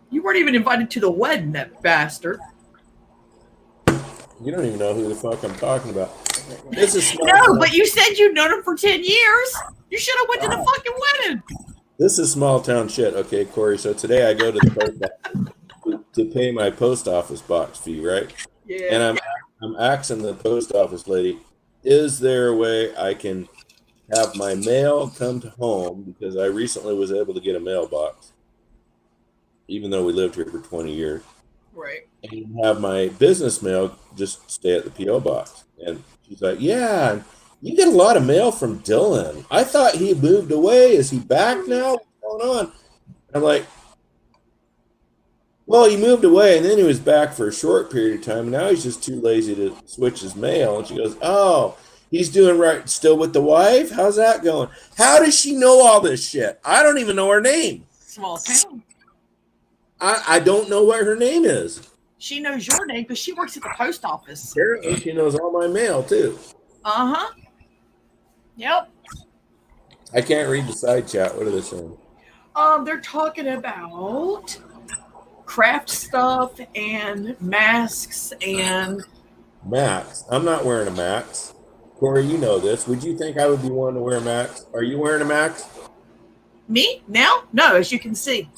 You weren't even invited to the wedding, that bastard. You don't even know who the fuck I'm talking about. This is No, but you said you'd known him for 10 years. You should have went to the fucking wedding. This is small town shit, okay, Corey. So today I go to the post office to pay my post office box fee, right? Yeah. And I'm asking the post office lady, is there a way I can have my mail come to home, because I recently was able to get a mailbox, even though we lived here for 20 years. Right. And have my business mail just stay at the P.O. box. And she's like, yeah, you get a lot of mail from Dylan. I thought he moved away. Is he back now? What's going on? I'm like, well, he moved away, and then he was back for a short period of time, and now he's just too lazy to switch his mail. And she goes, oh, he's doing right still with the wife? How's that going? How does she know all this shit? I don't even know her name. Small town. I don't know what her name is. She knows your name because she works at the post office. Apparently, she knows all my mail, too. Uh-huh. Yep. I can't read the side chat. What are they saying? They're talking about craft stuff and masks and Max. I'm not wearing a Max. Corey, you know this. Would you think I would be one to wear a Max? Are you wearing a Max? me now? No, as you can see.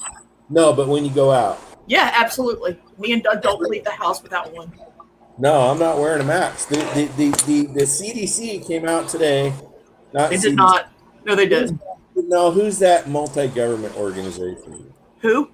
No, but when you go out. Yeah, absolutely. Me and Doug don't leave the house without one. No, I'm not wearing a Max. The CDC came out today. Not They CDC. did not. No, they didn't. No, who's that multi-government organization? Who?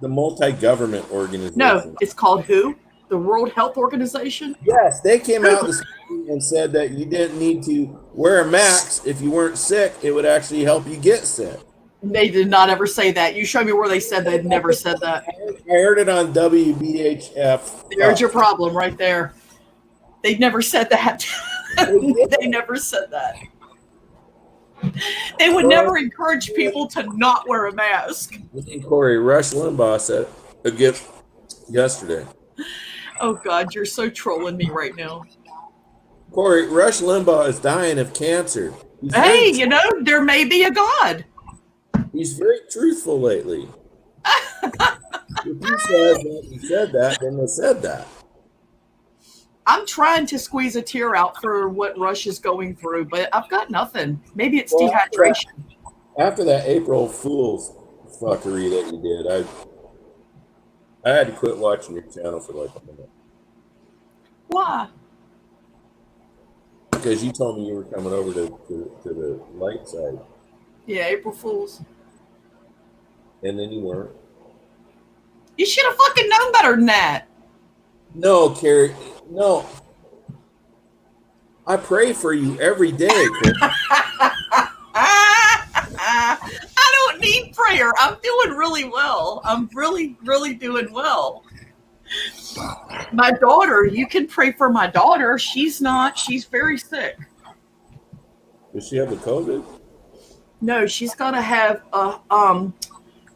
The multi-government organization. No, it's called who? The World Health Organization? Yes, they came out this morning and said that you didn't need to wear a mask if you weren't sick. It would actually help you get sick. They did not ever say that. You show me where they said they'd never said that. I heard it on WBHF. There's your problem right there. They never said that. They never said that. They would never encourage people to not wear a mask. And Corey, Rush Limbaugh said a gift yesterday. Oh, God, you're so trolling me right now. Corey, Rush Limbaugh is dying of cancer. Hey, you know, there may be a God. He's very truthful lately. If he said that, then they said that. I'm trying to squeeze a tear out for what Rush is going through, but I've got nothing. Maybe it's dehydration. After that April Fool's fuckery that you did, I had to quit watching your channel for like a minute. Why? Because you told me you were coming over to the light side. Yeah, April Fools. And then you weren't. You should have fucking known better than that. No, Carrie. No. I pray for you every day, Carrie. I don't need prayer. I'm doing really well. I'm really, really doing well. My daughter, you can pray for my daughter. She's very sick. Does she have the COVID? No, she's got to have a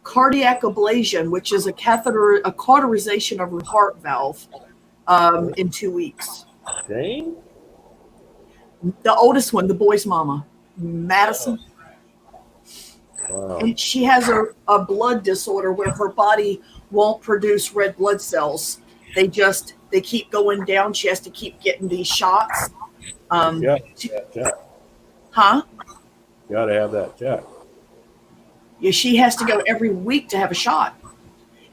cardiac ablation, which is a cauterization of her heart valve in 2 weeks. Jane? The oldest one, the boy's mama, Madison. Wow. And she has a blood disorder where her body won't produce red blood cells. They keep going down. She has to keep getting these shots. Check. Huh? You got to have that check. Yeah, she has to go every week to have a shot.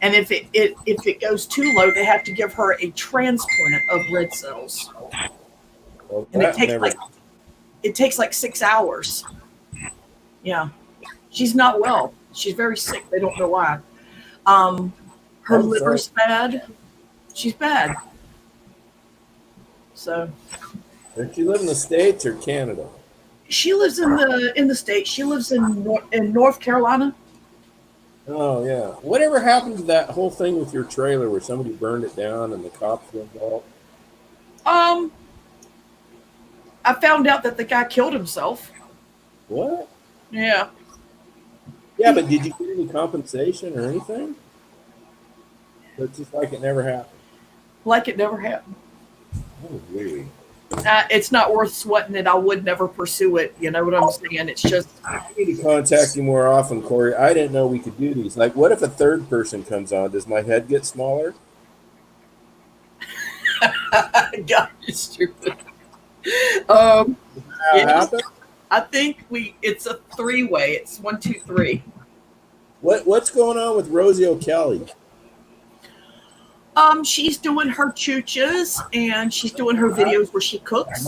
And if it goes too low, they have to give her a transplant of red cells. Well, And it takes like 6 hours. Yeah. She's not well. She's very sick. They don't know why. Her liver's bad. She's bad. So. Does she live in the States or Canada? She lives in the States. She lives in North Carolina. Oh, yeah. Whatever happened to that whole thing with your trailer where somebody burned it down and the cops were involved? I found out that the guy killed himself. What? Yeah. Yeah, but did you get any compensation or anything? It's just like it never happened. Like it never happened. Oh, really? It's not worth sweating it. I would never pursue it. You know what I'm saying? It's just. I need to contact you more often, Corey. I didn't know we could do these. Like, what if a third person comes on? Does my head get smaller? God, you're stupid. I think it's a 3-way. It's 1, 2, 3. What's going on with Rosie O'Kelly? She's doing her chooches and she's doing her videos where she cooks.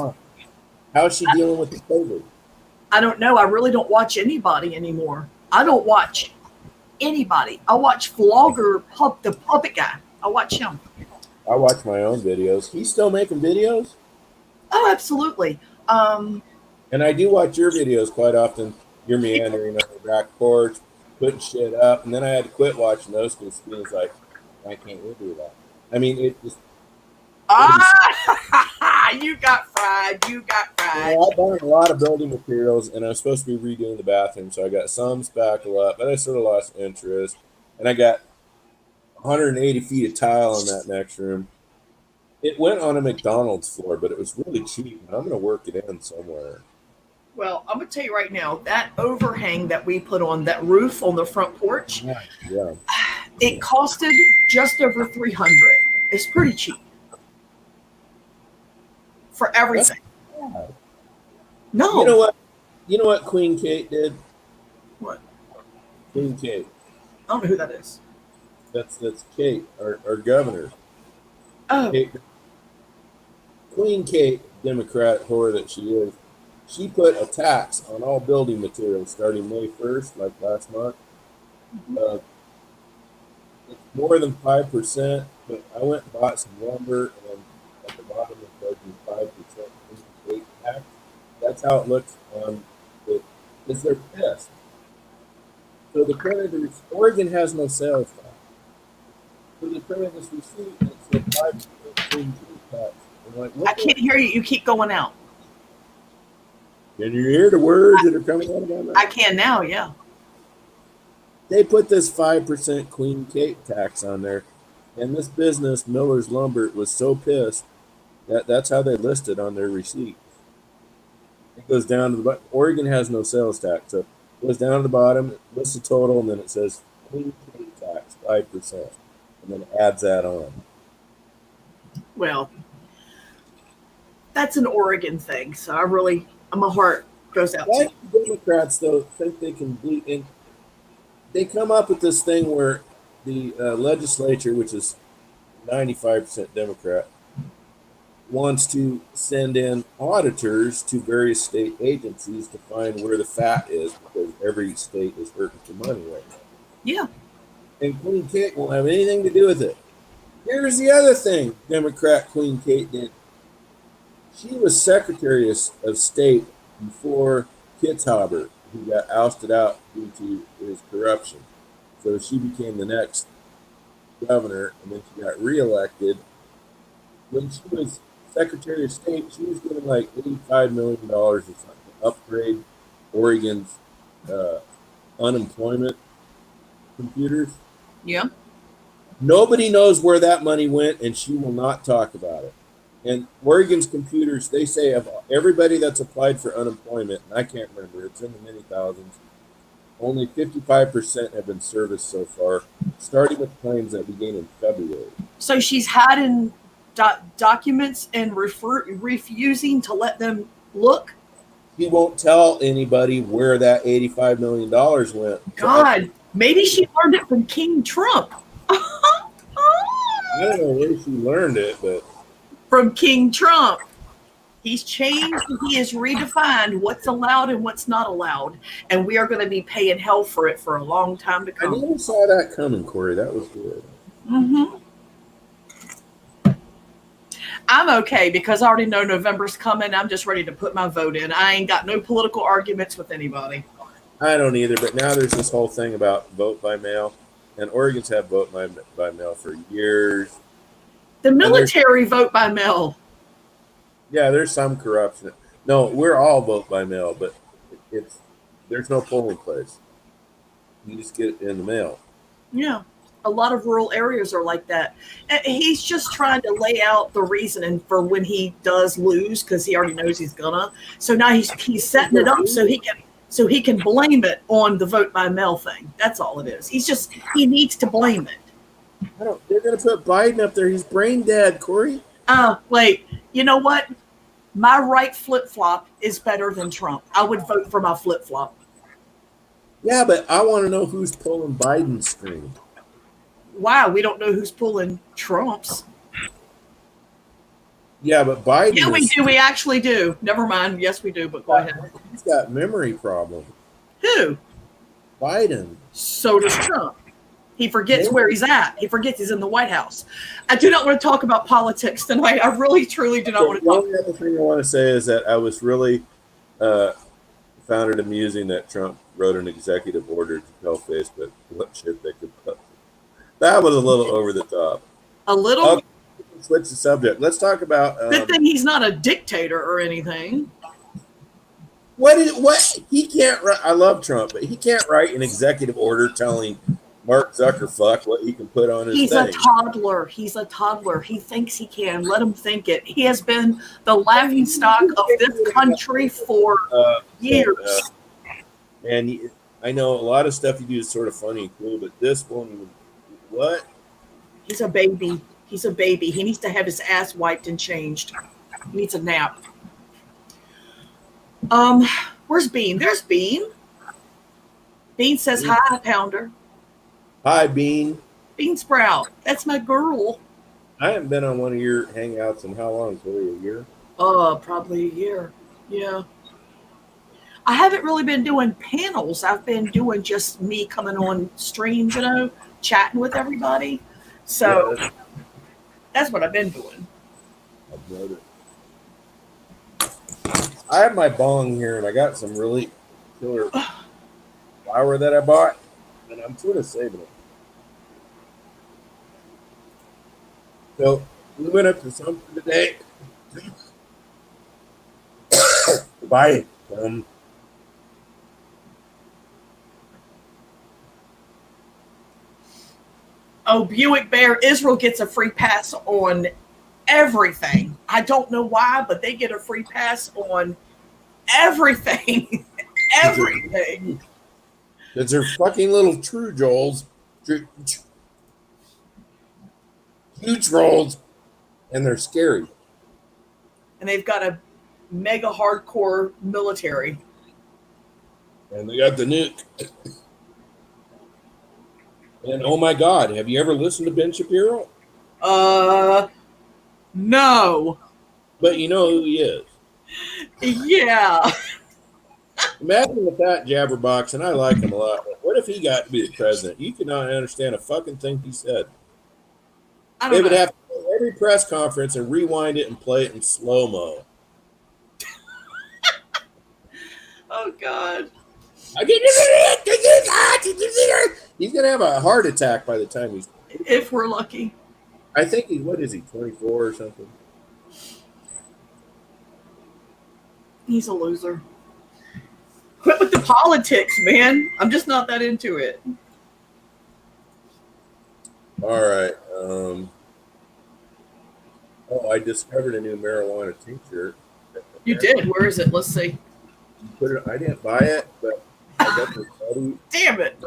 How's she dealing with the COVID? I don't know. I really don't watch anybody anymore. I don't watch anybody. I watch Vlogger, the puppet guy. I watch him. I watch my own videos. He's still making videos? Oh, absolutely. And I do watch your videos quite often. You're meandering on the back porch, putting shit up, and then I had to quit watching those because it was like, I can't do that. I mean, it just. You got fried. You got fried. You know, I bought a lot of building materials, and I was supposed to be redoing the bathroom, so I got some spackle up, but I sort of lost interest. And I got 180 feet of tile in that next room. It went on a McDonald's floor, but it was really cheap, and I'm going to work it in somewhere. Well, I'm going to tell you right now, that overhang that we put on, that roof on the front porch, Yeah. It costed just over $300. It's pretty cheap for everything. No. You know what? You know what Queen Kate did? What? Queen Kate. I don't know who that is. That's Kate, our governor. Oh. Kate. Queen Kate, Democrat whore that she is, she put a tax on all building materials starting May 1st, like last month. Mm-hmm. It's more than 5%, but I went and bought some lumber, and at the bottom it says 5% Queen Kate tax. That's how it looks on it, because they're pissed. So the printed, Oregon has no sales tax. So they printed this receipt and it said 5% Queen Kate tax. I'm like, I can't hear you. You keep going out. Can you hear the words that are coming out of my mouth? I can now, yeah. They put this 5% Queen Kate tax on there, and this business, Miller's Lumber, was so pissed that that's how they listed on their receipt. It goes down to the bottom. Oregon has no sales tax, so it goes down to the bottom, it lists the total, and then it says Queen Kate tax 5%, and then it adds that on. Well, that's an Oregon thing, so my heart goes out Why to do Democrats, though, think they can bleed in? They come up with this thing where the legislature, which is 95% Democrat, wants to send in auditors to various state agencies to find where the fat is, because every state is hurting for money right now. Yeah. And Queen Kate won't have anything to do with it. Here's the other thing Democrat Queen Kate did. She was Secretary of State before Kitzhaber, who got ousted out due to his corruption. So she became the next governor, and then she got reelected. When she was Secretary of State, she was given like $85 million or something to upgrade Oregon's unemployment computers. Yeah. Nobody knows where that money went, and she will not talk about it. And Oregon's computers, they say of everybody that's applied for unemployment, and I can't remember, it's in the many thousands, only 55% have been serviced so far, starting with claims that began in February. So she's hiding documents and refusing to let them look? She won't tell anybody where that $85 million went. God, maybe she learned it from King Trump. I don't know where she learned it, but... From King Trump. He's changed and he has redefined what's allowed and what's not allowed. And we are going to be paying hell for it for a long time to come. I never saw that coming, Corey. That was good. Mm-hmm. I'm okay because I already know November's coming. I'm just ready to put my vote in. I ain't got no political arguments with anybody. I don't either, but now there's this whole thing about vote by mail. And Oregon's had vote by mail for years. The military vote by mail. Yeah, there's some corruption. No, we're all vote by mail, but there's no polling place. You just get it in the mail. Yeah, a lot of rural areas are like that. And he's just trying to lay out the reasoning for when he does lose, because he already knows he's gonna. So now he's setting it up so he can blame it on the vote by mail thing. That's all it is. He needs to blame it. They're going to put Biden up there. He's brain dead, Corey. Wait. You know what? My right flip-flop is better than Trump. I would vote for my flip-flop. Yeah, but I want to know who's pulling Biden's string. Wow, we don't know who's pulling Trump's. Yeah, but Biden... Yeah, we do. We actually do. Never mind. Yes, we do, but go ahead. He's got memory problem. Who? Biden. So does Trump. He forgets where he's at. He forgets he's in the White House. I do not want to talk about politics tonight. I really, truly do not want to talk. The only other thing I want to say is that I was really found it amusing that Trump wrote an executive order to tell Facebook what shit they could put. That was a little over the top. A little? Okay, switch the subject. Let's talk about... Good thing he's not a dictator or anything. What he can't write... I love Trump, but he can't write an executive order telling... Mark Zuckerfuck, what he can put on his thing. He's a toddler. He's a toddler. He thinks he can. Let him think it. He has been the laughingstock of this country for years. And I know a lot of stuff you do is sort of funny and cool, but this one What? He's a baby. He's a baby. He needs to have his ass wiped and changed. He needs a nap. Where's Bean? There's Bean. Bean says hi, Pounder. Hi, Bean. Bean Sprout. That's my girl. I haven't been on one of your hangouts in how long? Really, a year? Probably a year. Yeah. I haven't really been doing panels. I've been doing just me coming on streams, chatting with everybody. So that's what I've been doing. I've noticed. I have my bong here, and I got some really killer flour that I bought, and I'm sort of saving it. So we went up to something today to buy some. Oh, Buick Bear, Israel gets a free pass on everything. I don't know why, but they get a free pass on everything. Everything. Because they're fucking little true Joels. Huge rolls. And they're scary. And they've got a mega hardcore military. And they got the nuke. And oh my God, have you ever listened to Ben Shapiro? No. But you know who he is. Yeah. Imagine with that jabberbox, and I like him a lot. But what if he got to be the president? You could not understand a fucking thing he said. They would have to do every press conference and rewind it and play it in slow-mo. Oh, God. He's going to have a heart attack by the time he's... If we're lucky. I think he's, 24 or something? He's a loser. Quit with the politics, man. I'm just not that into it. All right. I discovered a new marijuana tincture. You did? Where is it? Let's see. I didn't buy it, but I got this buddy. Damn it.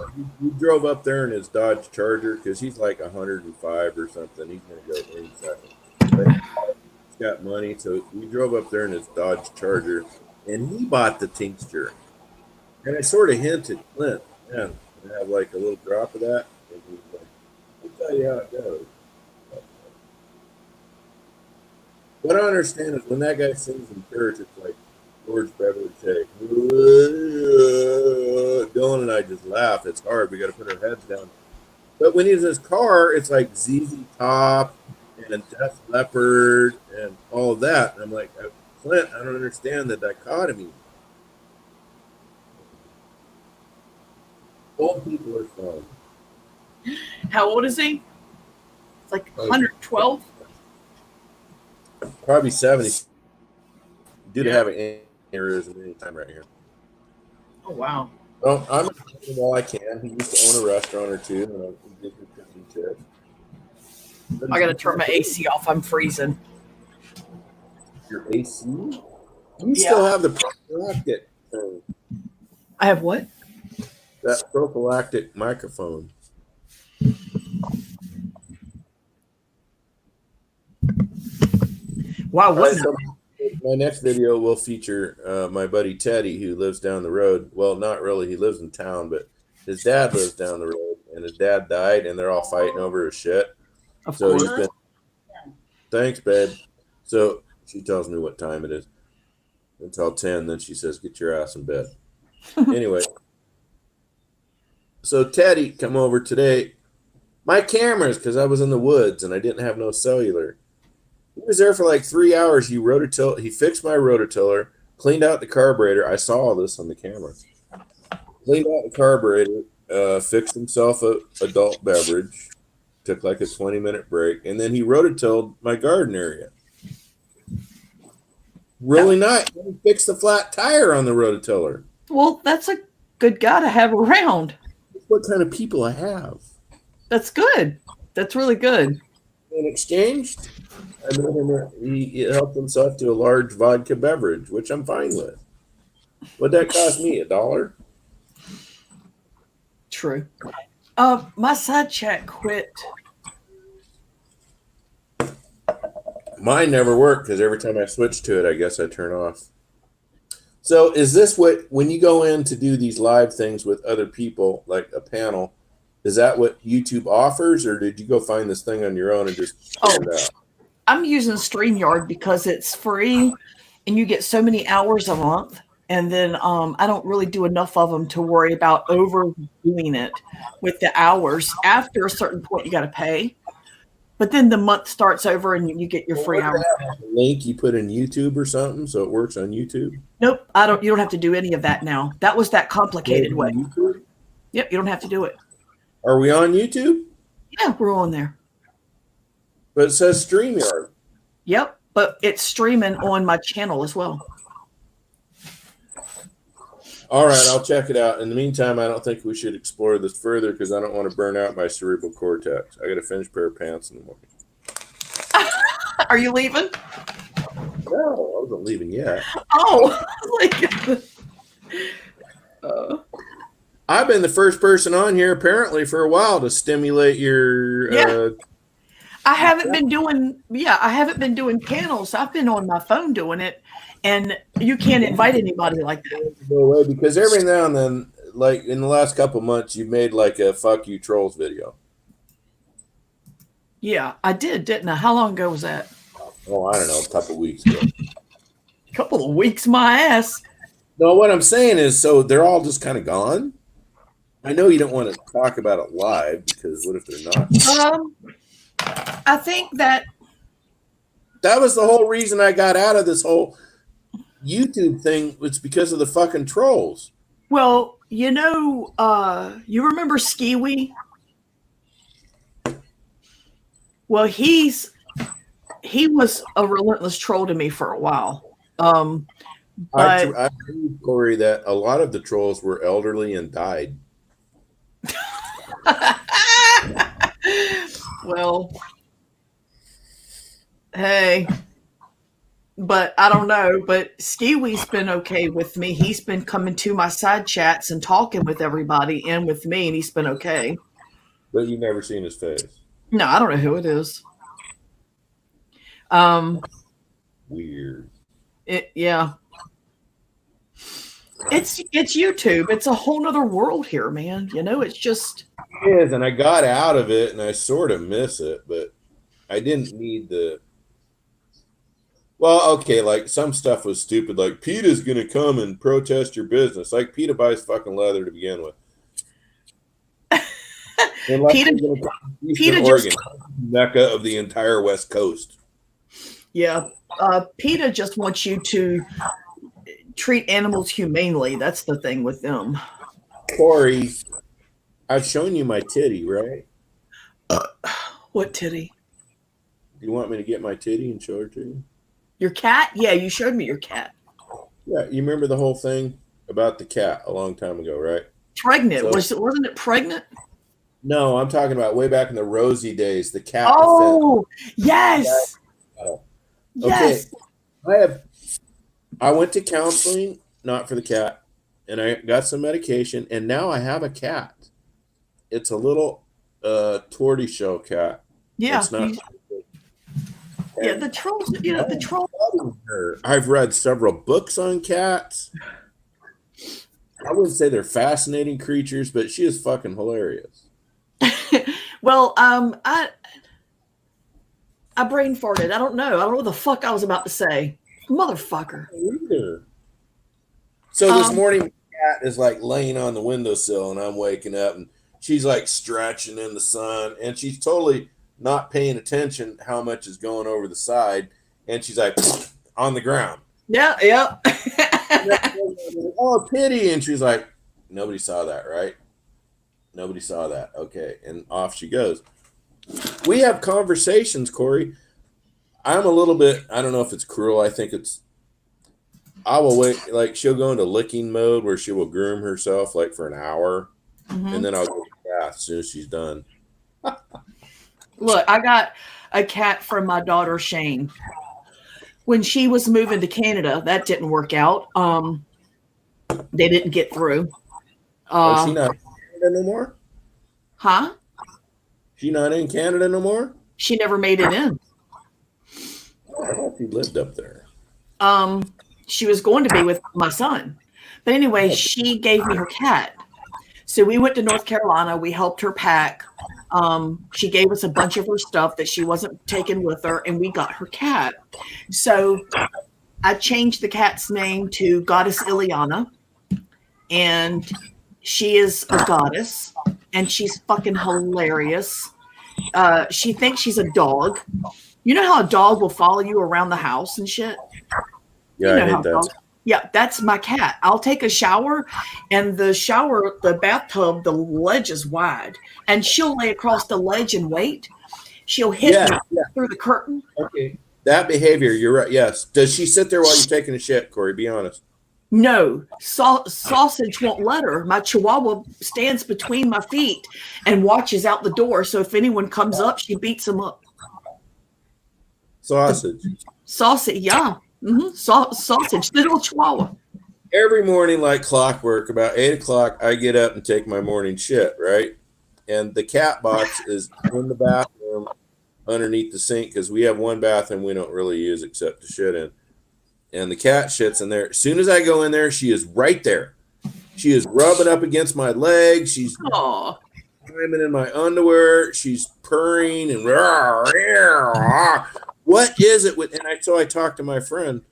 He drove up there in his Dodge Charger because he's like 105 or something. He's going to go any second. But he's got money, so we drove up there in his Dodge Charger, and he bought the tincture. And I sort of hinted, Clint, man, can I have like a little drop of that? And he's like, I'll tell you how it goes. What I understand is when that guy sings in church, it's like George Beverly say, Dylan and I just laugh. It's hard. We got to put our heads down. But when he's in his car, it's like ZZ Top and Def Leppard and all of that. And I'm like, Clint, I don't understand the dichotomy. Old people are fun. How old is he? It's like 112? Probably 70. Due to have an aneurysm anytime right here. Oh, wow. Well, I'm going to while I can. He used to own a restaurant or two. And I got to turn my AC off. I'm freezing. Your AC? You still have the prophylactic thing. I have what? That prophylactic microphone. Wow, what? So my next video will feature my buddy Teddy, who lives down the road. Well, not really. He lives in town, but his dad lives down the road, and his dad died, and they're all fighting over his shit. So he's been. Thanks, babe. So she tells me what time it is until 10. Then she says, "Get your ass in bed." Anyway, so Teddy come over today. My cameras, because I was in the woods and I didn't have no cellular. He was there for like 3 hours. He fixed my rototiller, cleaned out the carburetor. I saw all this on the camera. Cleaned out the carburetor, fixed himself a adult beverage, took like a 20-minute break, and then he rototilled my garden area. Really nice. He fixed the flat tire on the rototiller. Well, that's a good guy to have around. That's what kind of people I have. That's good. That's really good. In exchange, I made him he helped himself to a large vodka beverage, which I'm fine with. What'd that cost me? $1? True. My side chat quit. Mine never worked because every time I switch to it, I guess I turn off. So is this what, when you go in to do these live things with other people, like a panel, is that what YouTube offers, or did you go find this thing on your own and just figure it out? I'm using StreamYard because it's free and you get so many hours a month. And then I don't really do enough of them to worry about overdoing it with the hours. After a certain point, you got to pay. But then the month starts over and you get your free hours. Link you put in YouTube or something so it works on YouTube? Nope, I don't. You don't have to do any of that now. That was that complicated way. YouTube? Yep, you don't have to do it. Are we on YouTube? Yeah, we're on there. But it says StreamYard. Yep, but it's streaming on my channel as well. All right, I'll check it out. In the meantime, I don't think we should explore this further because I don't want to burn out my cerebral cortex. I got to finish a pair of pants in the morning. Are you leaving? No, I wasn't leaving yet. Oh, I've been the first person on here apparently for a while to stimulate your. Yeah. I haven't been doing panels. I've been on my phone doing it, and you can't invite anybody like that. No way, because every now and then, like in the last couple months, you made like a "fuck you trolls" video. Yeah, I did, didn't I? How long ago was that? Oh, I don't know, a couple weeks ago. A couple of weeks, my ass. No, what I'm saying is, so they're all just kind of gone. I know you don't want to talk about it live because what if they're not? I think that was the whole reason I got out of this whole YouTube thing, was because of the fucking trolls. Well, you remember Skiwi? Well, he was a relentless troll to me for a while. But I believe, Corey, that a lot of the trolls were elderly and died. Well, hey, but I don't know. But Skiwi's been okay with me. He's been coming to my side chats and talking with everybody and with me, and he's been okay. But you've never seen his face. No, I don't know who it is. Weird. Yeah. It's YouTube. It's a whole nother world here, man. It's just. It is, and I got out of it, and I sort of miss it, but I didn't need the. Well, okay, like some stuff was stupid, like PETA's going to come and protest your business. Like PETA buys fucking leather to begin with. PETA Oregon, mecca of the entire West Coast. Yeah, PETA just wants you to treat animals humanely. That's the thing with them. Corey, I've shown you my titty, right? What titty? Do you want me to get my titty and show her to you? Your cat? Yeah, you showed me your cat. Yeah, you remember the whole thing about the cat a long time ago, right? Pregnant. Wasn't it pregnant? No, I'm talking about way back in the Rosie days, the cat. Oh, yes. Yes. Okay. I went to counseling, not for the cat, and I got some medication, and now I have a cat. It's a little tortoiseshell cat. Yeah. It's not. Yeah, the trolls. The trolls. I've read several books on cats. I wouldn't say they're fascinating creatures, but she is fucking hilarious. Well, I brain farted. I don't know what the fuck I was about to say. Motherfucker. So this morning, my cat is like laying on the windowsill, and I'm waking up, and she's like stretching in the sun, and she's totally not paying attention how much is going over the side, and she's like on the ground. Yeah. Oh, pity. And she's like, nobody saw that, right? Nobody saw that. Okay. And off she goes. We have conversations, Corey. I'm a little bit, I don't know if it's cruel. I think I will wait. Like she'll go into licking mode where she will groom herself like for an hour. Mm-hmm. And then I'll go to the bath as soon as she's done. Look, I got a cat from my daughter, Shane. When she was moving to Canada, that didn't work out. They didn't get through. Is she not in Canada no more? Huh? She not in Canada no more? She never made it in. I thought she lived up there. She was going to be with my son. But anyway, she gave me her cat. So we went to North Carolina. We helped her pack. She gave us a bunch of her stuff that she wasn't taking with her, and we got her cat. So I changed the cat's name to Goddess Ileana, and she is a goddess, and she's fucking hilarious. She thinks she's a dog. You know how a dog will follow you around the house and shit? Yeah, You know I how hate that. dogs. Yeah, that's my cat. I'll take a shower, and the bathtub, the ledge is wide, and she'll lay across the ledge and wait. She'll hit me through the curtain. Okay. That behavior, you're right. Yes. Does she sit there while you're taking a shit, Corey? Be honest. No, sausage won't let her. My chihuahua stands between my feet and watches out the door. So if anyone comes up, she beats them up. Sausage. Sausage, yeah. Sausage, the little chihuahua. Every morning, like clockwork, about 8 o'clock, I get up and take my morning shit, right? And the cat box is in the bathroom underneath the sink because we have one bathroom we don't really use except to shit in. And the cat shits in there. As soon as I go in there, she is right there. She is rubbing up against my legs. She's climbing in my underwear. She's purring and what is it with? And so I talked to my friend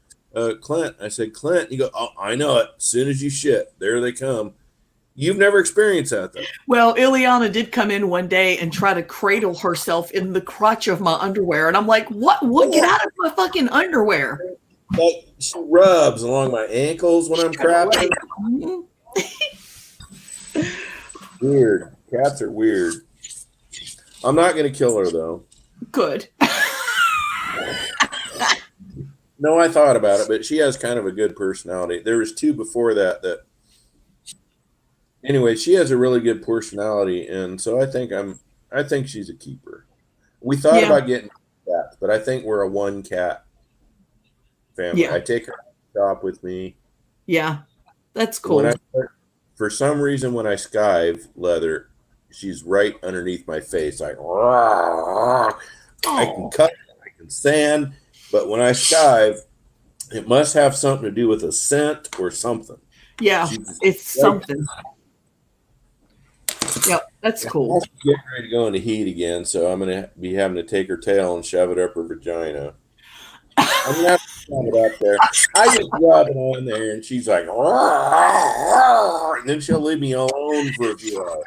Clint. I said, Clint, you go, oh, I know it. As soon as you shit, there they come. You've never experienced that, though. Well, Ileana did come in one day and try to cradle herself in the crotch of my underwear. And I'm like, what? Get out of my fucking underwear. Like, she rubs along my ankles when I'm crapping. Weird. Cats are weird. I'm not going to kill her, though. Good. No, I thought about it, but she has kind of a good personality. There was two before that. Anyway, she has a really good personality, and so I think she's a keeper. We thought about getting cats, but I think we're a one cat family. Yeah. I take her to the shop with me. Yeah, that's cool. For some reason, when I skive leather, she's right underneath my face. I can cut, I can sand, but when I skive, it must have something to do with a scent or something. Yeah, it's something. Yep, that's cool. She's getting ready to go into heat again, so I'm going to be having to take her tail and shove it up her vagina. I'm going to have to shove it up there. I just rub it on there, and she's like, and then she'll leave me alone for a few hours.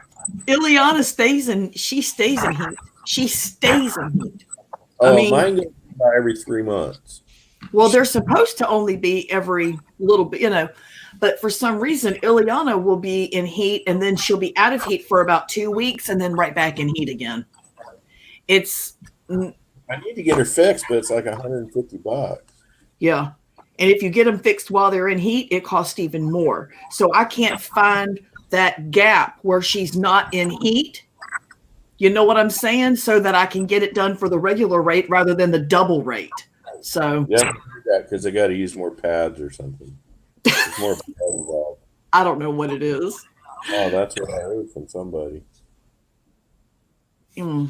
Ileana stays in heat. She stays in heat. Oh, mine goes about every 3 months. Well, they're supposed to only be every little bit, but for some reason, Ileana will be in heat and then she'll be out of heat for about 2 weeks and then right back in heat again. I need to get her fixed, but it's like $150. Yeah. And if you get them fixed while they're in heat, it costs even more. So I can't find that gap where she's not in heat. You know what I'm saying? So that I can get it done for the regular rate rather than the double rate. So yeah, because they got to use more pads or something. There's more pads involved. I don't know what it is. Oh, that's what I heard from somebody. Mm.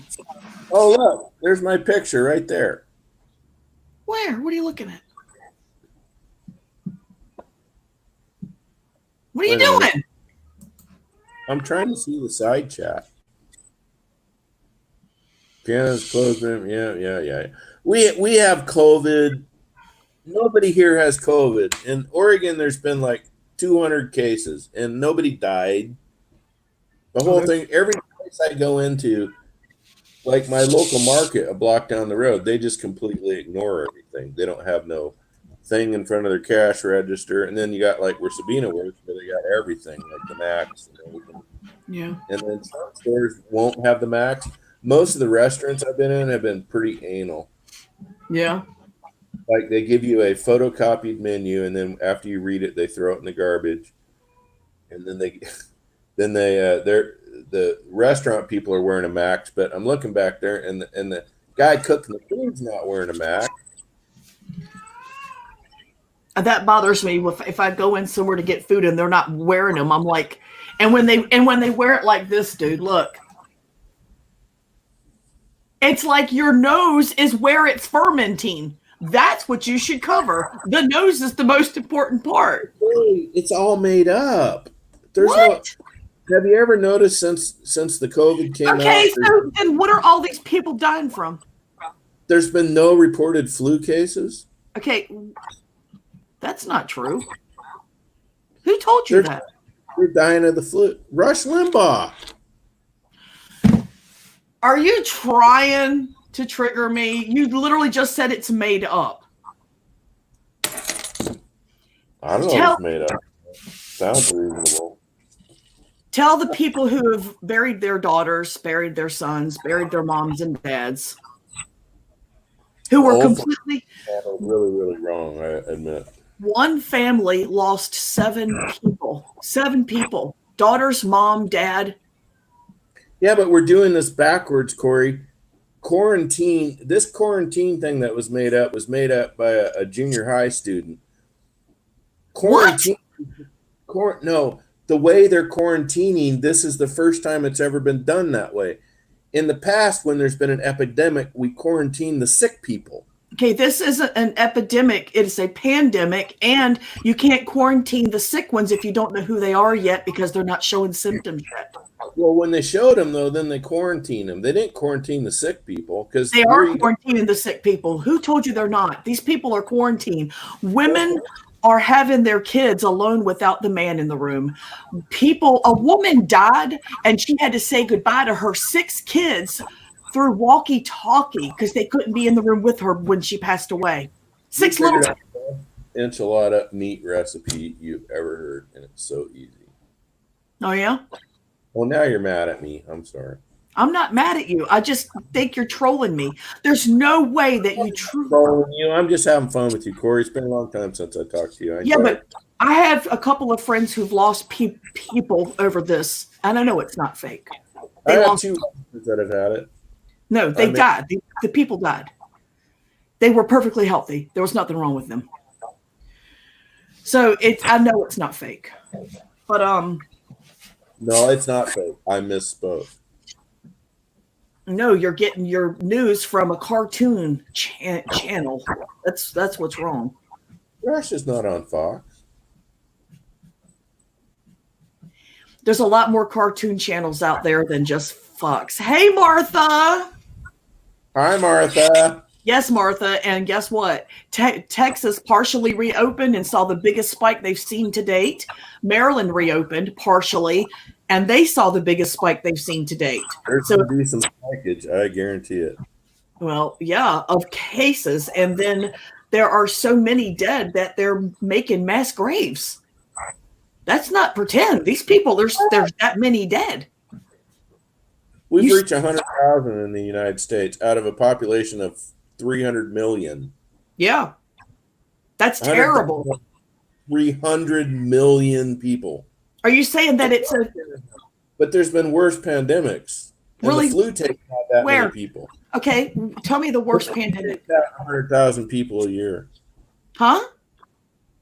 Oh, look, there's my picture right there. Where? What are you looking at? What are you doing? I'm trying to see the side chat. Piano's closed room. Yeah. We have COVID. Nobody here has COVID. In Oregon, there's been like 200 cases, and nobody died. The whole thing, every place I go into, like my local market a block down the road, they just completely ignore everything. They don't have no thing in front of their cash register. And then you got like where Sabina works, where they got everything, like the Max and everything. Yeah. And then some stores won't have the Max. Most of the restaurants I've been in have been pretty anal. Yeah. Like they give you a photocopied menu, and then after you read it, they throw it in the garbage. And then the restaurant people are wearing a Max, but I'm looking back there, and the guy cooking the food's not wearing a Max. That bothers me. If I go in somewhere to get food and they're not wearing them, I'm like, and when they wear it like this, dude, look, It's like your nose is where it's fermenting. That's what you should cover. The nose is the most important part. Hey, it's all made up. There's no. What? Have you ever noticed since the COVID came out, Okay, so then what are all these people dying from? there's been no reported flu cases? Okay, that's not true. Who told you that? They're dying of the flu. Rush Limbaugh. Are you trying to trigger me? You literally just said it's made up. I don't know if it's made up. Sounds reasonable. Tell the people who have buried their daughters, buried their sons, buried their moms and dads, who were completely really, really wrong, I admit. One family lost 7 people. 7 people. Daughters, mom, dad. Yeah, but we're doing this backwards, Corey. This quarantine thing that was made up by a junior high student. Quarantine. No, the way they're quarantining, this is the first time it's ever been done that way. In the past, when there's been an epidemic, we quarantine the sick people. Okay, this isn't an epidemic. It is a pandemic, and you can't quarantine the sick ones if you don't know who they are yet because they're not showing symptoms yet. Well, when they showed them, though, then they quarantined them. They didn't quarantine the sick people because they are quarantining the sick people. Who told you they're not? These people are quarantined. Women are having their kids alone without the man in the room. A woman died, and she had to say goodbye to her 6 kids through walkie-talkie because they couldn't be in the room with her when she passed away. 6 little enchilada meat recipe you've ever heard, and it's so easy. Oh, yeah? Well, now you're mad at me. I'm sorry. I'm not mad at you. I just think you're trolling me. There's no way that you trolling you. I'm just having fun with you, Corey. It's been a long time since I talked to you. But I have a couple of friends who've lost people over this, and I know it's not fake. I have 2 friends that have had it. No, they died. The people died. They were perfectly healthy. There was nothing wrong with them. So I know it's not fake. But no, it's not fake. I misspoke. No, you're getting your news from a cartoon channel. That's what's wrong. Rush is not on Fox. There's a lot more cartoon channels out there than just Fox. Hey, Martha. Hi, Martha. Yes, Martha. And guess what? Texas partially reopened and saw the biggest spike they've seen to date. Maryland reopened partially, and they saw the biggest spike they've seen to date. There's going to be some spikage, I guarantee it. Well, yeah, of cases. And then there are so many dead that they're making mass graves. That's not pretend. These people, there's that many dead. We've reached 100,000 in the United States out of a population of 300 million. Yeah. That's terrible. 300 million people. Are you saying that it's a... But there's been worse pandemics. And really? The flu takes out that many people. Okay, tell me the worst pandemic. 100,000 people a year. Huh?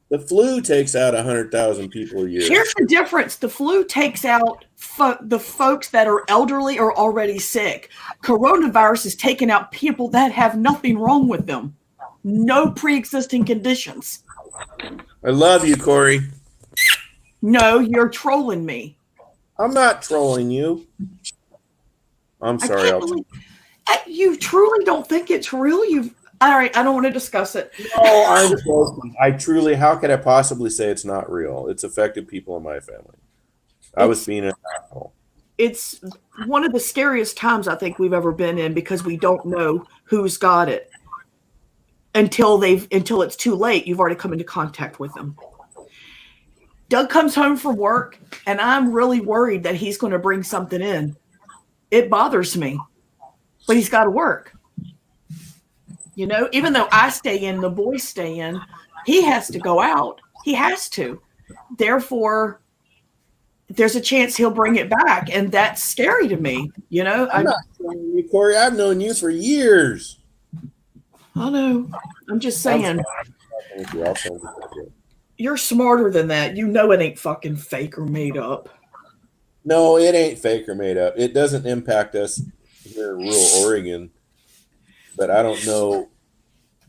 The flu takes out 100,000 people a year. Here's the difference. The flu takes out the folks that are elderly or already sick. Coronavirus is taking out people that have nothing wrong with them. No pre-existing conditions. I love you, Corey. No, you're trolling me. I'm not trolling you. I'm sorry. You truly don't think it's real? All right, I don't want to discuss it. No, I'm joking. I truly, how could I possibly say it's not real? It's affected people in my family. I was being an asshole. It's one of the scariest times I think we've ever been in because we don't know who's got it until it's too late. You've already come into contact with them. Doug comes home from work, and I'm really worried that he's going to bring something in. It bothers me, but he's got to work. You know, even though I stay in, the boys stay in, he has to go out. He has to. Therefore, there's a chance he'll bring it back, and that's scary to me. You know, I'm not telling you, Corey. I've known you for years. I know. I'm just saying. You're smarter than that. You know it ain't fucking fake or made up. No, it ain't fake or made up. It doesn't impact us here in rural Oregon. but I don't know.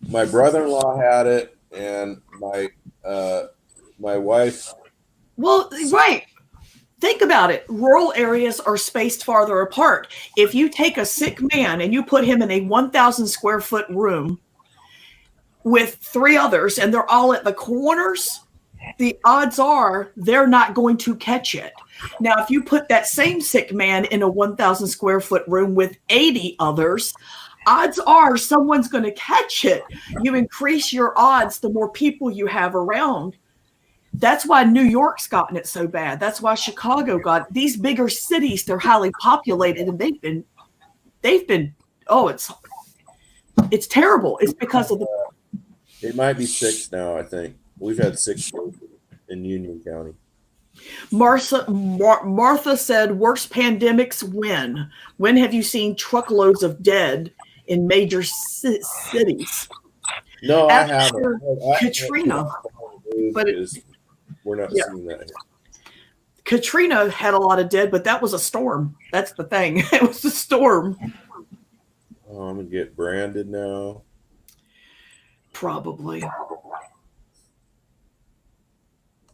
My brother-in-law had it, and my wife. Well, right. Think about it. Rural areas are spaced farther apart. If you take a sick man and you put him in a 1,000 square foot room with three others and they're all at the corners, the odds are they're not going to catch it. Now, if you put that same sick man in a 1,000 square foot room with 80 others, odds are someone's going to catch it. You increase your odds the more people you have around. That's why New York's gotten it so bad. That's why Chicago got it. These bigger cities. They're highly populated, and they've been. Oh, it's terrible. It's because of the. It might be 6 now. I think we've had 6 in Union County. Martha said, "Worst pandemics when? When have you seen truckloads of dead in major cities?" No, After I haven't. Katrina, but we're not seeing that here. Katrina had a lot of dead, but that was a storm. That's the thing. It was a storm. Oh, I'm gonna get branded now. Probably.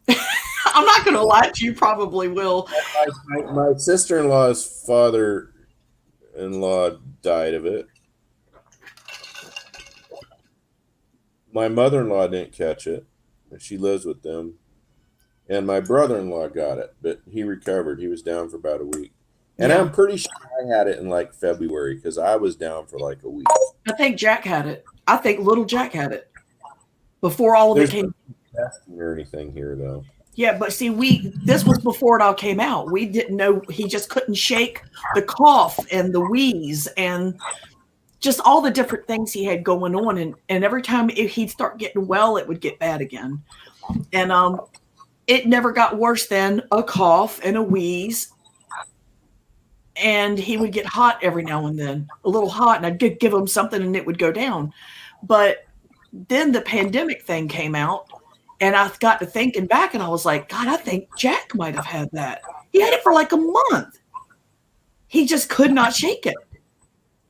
I'm not going to lie to you. Probably will. My sister-in-law's father-in-law died of it. My mother-in-law didn't catch it. She lives with them. And my brother-in-law got it, but he recovered. He was down for about a week. And I'm pretty sure I had it in like February because I was down for like a week. I think Jack had it. I think little Jack had it before all of it came. No testing or anything here, though. Yeah, but see, this was before it all came out. We didn't know. He just couldn't shake the cough and the wheeze and just all the different things he had going on. And every time he'd start getting well, it would get bad again. And it never got worse than a cough and a wheeze. And he would get hot every now and then, a little hot, and I'd give him something and it would go down. But then the pandemic thing came out, and I got to thinking back, and I was like, God, I think Jack might have had that. He had it for like a month. He just could not shake it.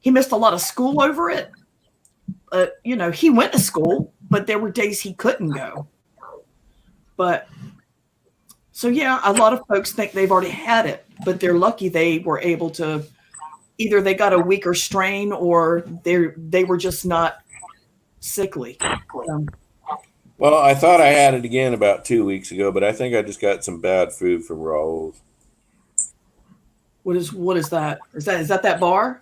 He missed a lot of school over it. He went to school, but there were days he couldn't go. But so, yeah, a lot of folks think they've already had it, but they're lucky they were able to, either they got a weaker strain or they were just not sickly. Well, I thought I had it again about 2 weeks ago, but I think I just got some bad food from Raoul's. What is that? Is that bar?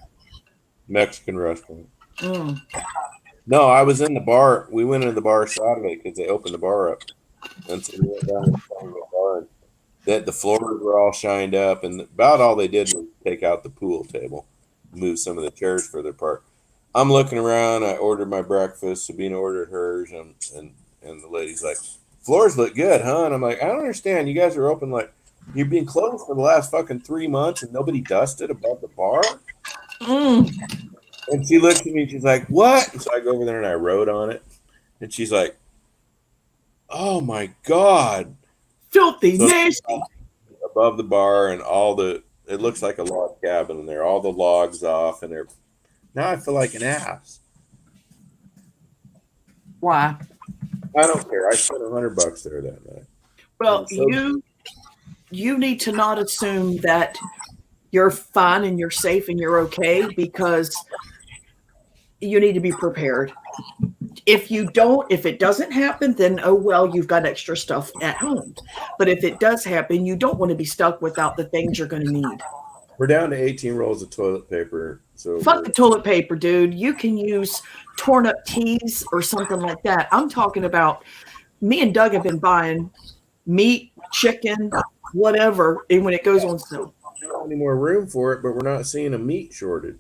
Mexican restaurant. Mm. No, I was in the bar. We went into the bar Saturday because they opened the bar up. And so we went down and found the bar. And the floors were all shined up, and about all they did was take out the pool table, move some of the chairs further apart. I'm looking around. I ordered my breakfast. Sabina ordered hers, and the lady's like, "Floors look good, huh?" And I'm like, "I don't understand. You guys are open like you've been closed for the last fucking 3 months, and nobody dusted above the bar." Mm. And she looks at me and she's like, "What?" And so I go over there and I wrote on it, and she's like, "Oh my God, filthy, nasty." Above the bar and it looks like a log cabin in there. All the logs off, and now I feel like an ass. Why? I don't care. I spent $100 there that night. Well, you need to not assume that you're fine and you're safe and you're okay, because you need to be prepared. If it doesn't happen, then oh well, you've got extra stuff at home. But if it does happen, you don't want to be stuck without the things you're going to need. We're down to 18 rolls of toilet paper. So fuck the toilet paper, dude. You can use torn up teas or something like that. I'm talking about, me and Doug have been buying meat, chicken, whatever, and when it goes on sale. We don't have any more room for it, but we're not seeing a meat shortage.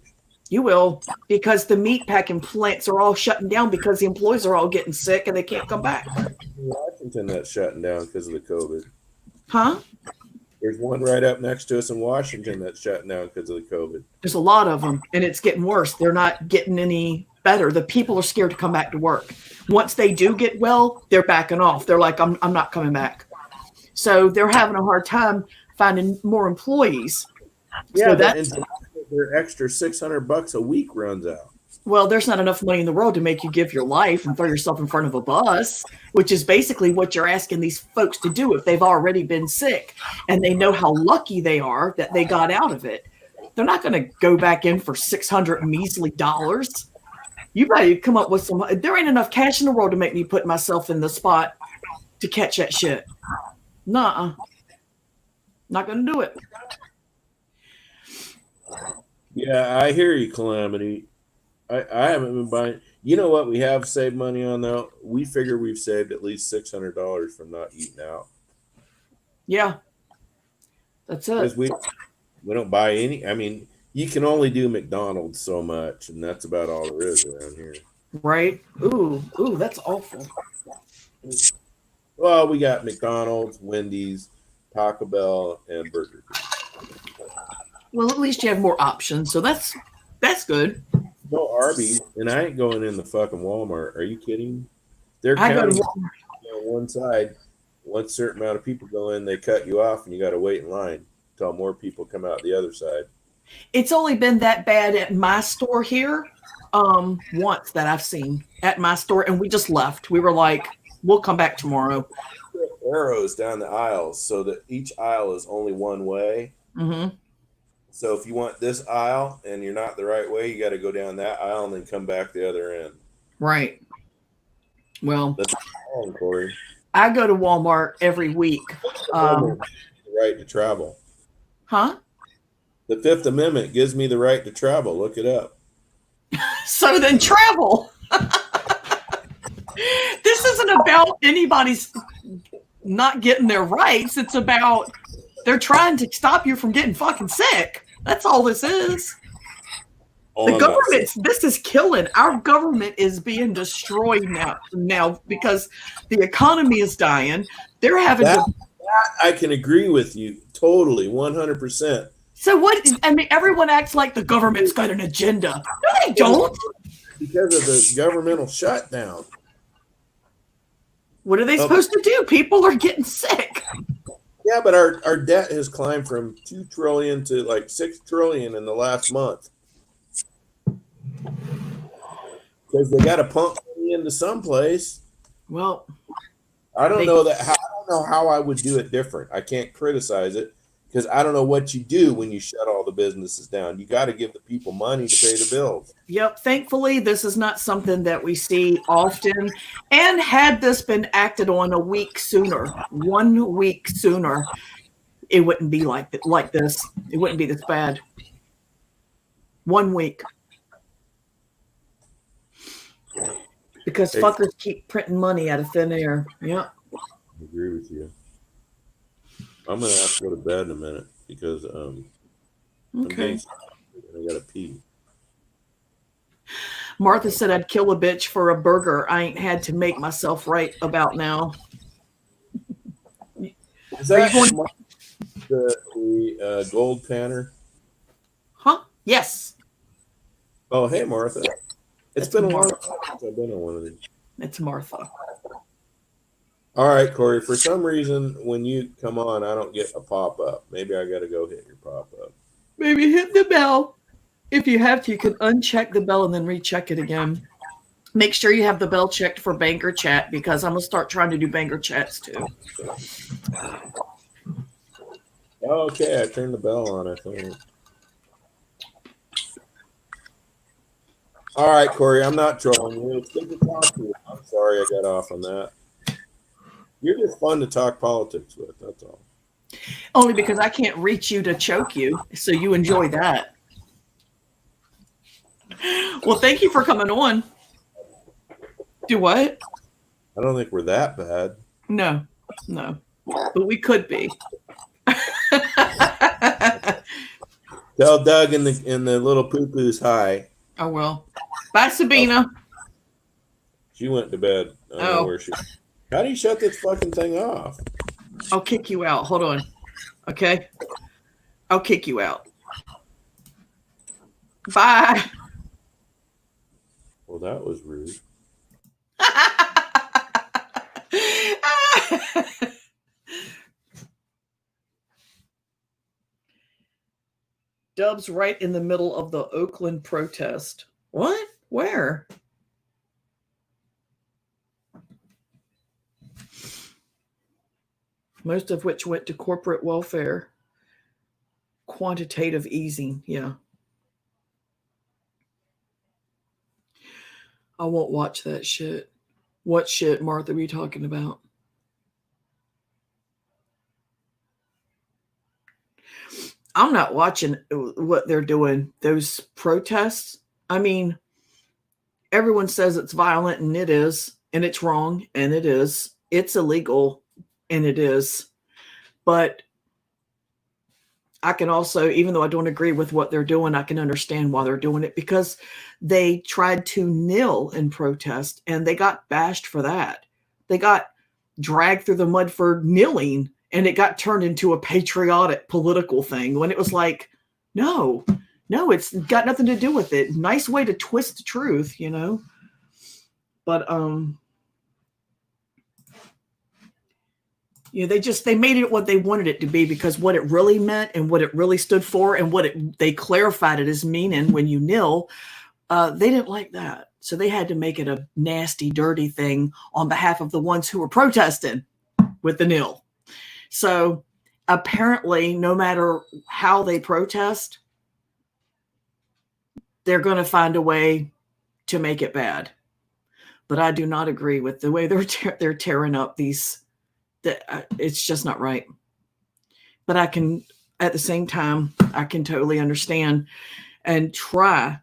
You will, because the meat packing plants are all shutting down because the employees are all getting sick and they can't come back. Washington, that's shutting down because of the COVID. Huh? There's one right up next to us in Washington that's shutting down because of the COVID. There's a lot of them, and it's getting worse. They're not getting any better. The people are scared to come back to work. Once they do get well, they're backing off. They're like, I'm not coming back. So they're having a hard time finding more employees. Yeah, so their extra $600 a week runs out. Well, there's not enough money in the world to make you give your life and throw yourself in front of a bus, which is basically what you're asking these folks to do if they've already been sick and they know how lucky they are that they got out of it. They're not going to go back in for $600 measly dollars. You better come up with some. There ain't enough cash in the world to make me put myself in the spot to catch that shit. Nuh-uh. Not going to do it. Yeah, I hear you, Calamity. I haven't been buying. You know what we have saved money on though? We figure we've saved at least $600 from not eating out. Yeah, that's Because it. we don't buy any. I mean, you can only do McDonald's so much, and that's about all there is around here. Right? Ooh, that's awful. Well, we got McDonald's, Wendy's, Taco Bell, and Burger King. Well, at least you have more options, so that's good. No Arby's, and I ain't going in the fucking Walmart. Are you kidding? They're I go to counting Walmart. on one side. Once a certain amount of people go in, they cut you off, and you got to wait in line until more people come out the other side. It's only been that bad at my store here, once that I've seen at my store, and we just left. We were like, we'll come back tomorrow. Arrows down the aisles so that each aisle is only one way. Mm-hmm. So if you want this aisle and you're not the right way, you got to go down that aisle and then come back the other end. Right. Well, That's wrong, Corey. I go to Walmart every week. The right to travel. Huh? The Fifth Amendment gives me the right to travel. Look it up. So then travel. This isn't about anybody's not getting their rights. It's about they're trying to stop you from getting fucking sick. That's all this is. The government, this is killing. Our government is being destroyed now because the economy is dying. They're having that I can agree with you totally, 100%. So what? I mean, everyone acts like the government's got an agenda. No, they don't. Because of the governmental shutdown. What are they supposed to do? People are getting sick. Yeah, but our debt has climbed from 2 trillion to like 6 trillion in the last month. Because they got to pump money into someplace. Well, I don't know how I would do it different. I can't criticize it because I don't know what you do when you shut all the businesses down. You got to give the people money to pay the bills. Yep. Thankfully, this is not something that we see often. And had this been acted on a week sooner, 1 week sooner, it wouldn't be like this. It wouldn't be this bad. 1 week. Because fuckers keep printing money out of thin air. Yep. I agree with you. I'm gonna have to go to bed in a minute because Okay. I gotta pee. Martha said I'd kill a bitch for a burger I ain't had to make myself right about now. Is that the gold panner? Huh? Yes. Oh, hey Martha. It's been a long time since I've been on one of these. It's Martha. All right, Corey. For some reason, when you come on, I don't get a pop up. Maybe I got to go hit your pop up. Maybe hit the bell. If you have to, you can uncheck the bell and then recheck it again. Make sure you have the bell checked for Banker Chat because I'm going to start trying to do Banker Chats too. Okay, I turned the bell on, I think. All right, Corey, I'm not trolling you. It's good to talk to you. I'm sorry I got off on that. You're just fun to talk politics with, that's all. Only because I can't reach you to choke you, so you enjoy that. Well, thank you for coming on. Do what? I don't think we're that bad. No. But we could be. Tell Doug and the little poo-poos hi. I will. Bye, Sabina. She went to bed. I don't know where she. How do you shut this fucking thing off? I'll kick you out. Hold on. Okay? I'll kick you out. Bye. Well, that was rude. Dub's right in the middle of the Oakland protest. What? Where? Most of which went to corporate welfare. Quantitative easing, yeah. I won't watch that shit. What shit, Martha, are we talking about? I'm not watching what they're doing, those protests. I mean, everyone says it's violent, and it is, and it's wrong, and it is. It's illegal, and it is. But I can also, even though I don't agree with what they're doing, I can understand why they're doing it, because they tried to kneel in protest and they got bashed for that. They got dragged through the mud for kneeling, and it got turned into a patriotic political thing when it was like, no, it's got nothing to do with it. Nice way to twist the truth, you know? But, you know, they made it what they wanted it to be, because what it really meant and what it really stood for and what they clarified it as meaning when you kneel, they didn't like that. So they had to make it a nasty, dirty thing on behalf of the ones who were protesting with the kneel. So apparently, no matter how they protest, they're going to find a way to make it bad. But I do not agree with the way they're tearing up these. It's just not right. But I can, at the same time, I can totally understand and try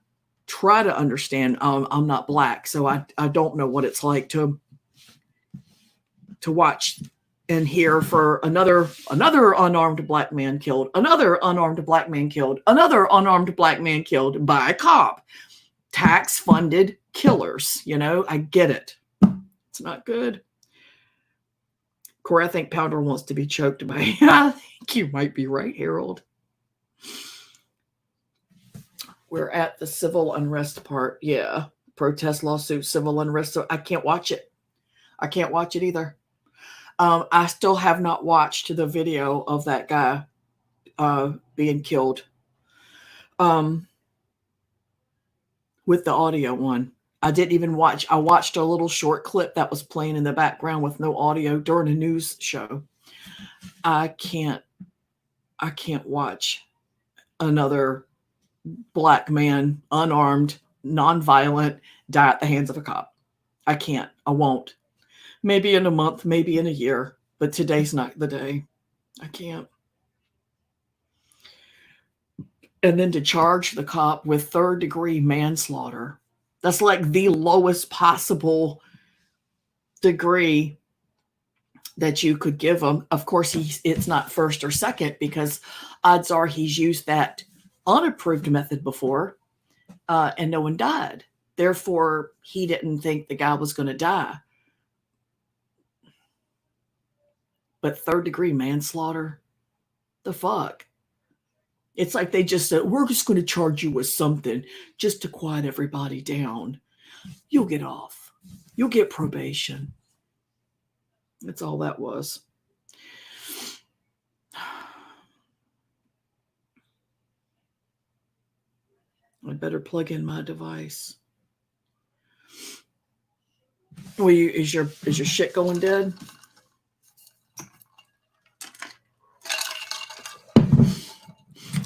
to understand. I'm not Black, so I don't know what it's like to watch and hear for another unarmed Black man killed, another unarmed Black man killed, another unarmed Black man killed by a cop. Tax-funded killers, you know, I get it. It's not good. Corey, I think Powder wants to be choked by. I think you might be right, Harold. We're at the civil unrest part. Yeah. Protest, lawsuit, civil unrest. So I can't watch it. I can't watch it either. I still have not watched the video of that guy being killed. With the audio one. I didn't even watch. I watched a little short clip that was playing in the background with no audio during a news show. I can't watch another Black man, unarmed, nonviolent, die at the hands of a cop. I can't. I won't. Maybe in a month, maybe in a year, but today's not the day. I can't. And then to charge the cop with third-degree manslaughter. That's like the lowest possible degree that you could give him. Of course, it's not first or second, because odds are he's used that unapproved method before, and no one died. Therefore, he didn't think the guy was going to die. But third-degree manslaughter? The fuck? It's like they just said, we're just going to charge you with something just to quiet everybody down. You'll get off. You'll get probation. That's all that was. I better plug in my device. Well, is your shit going dead?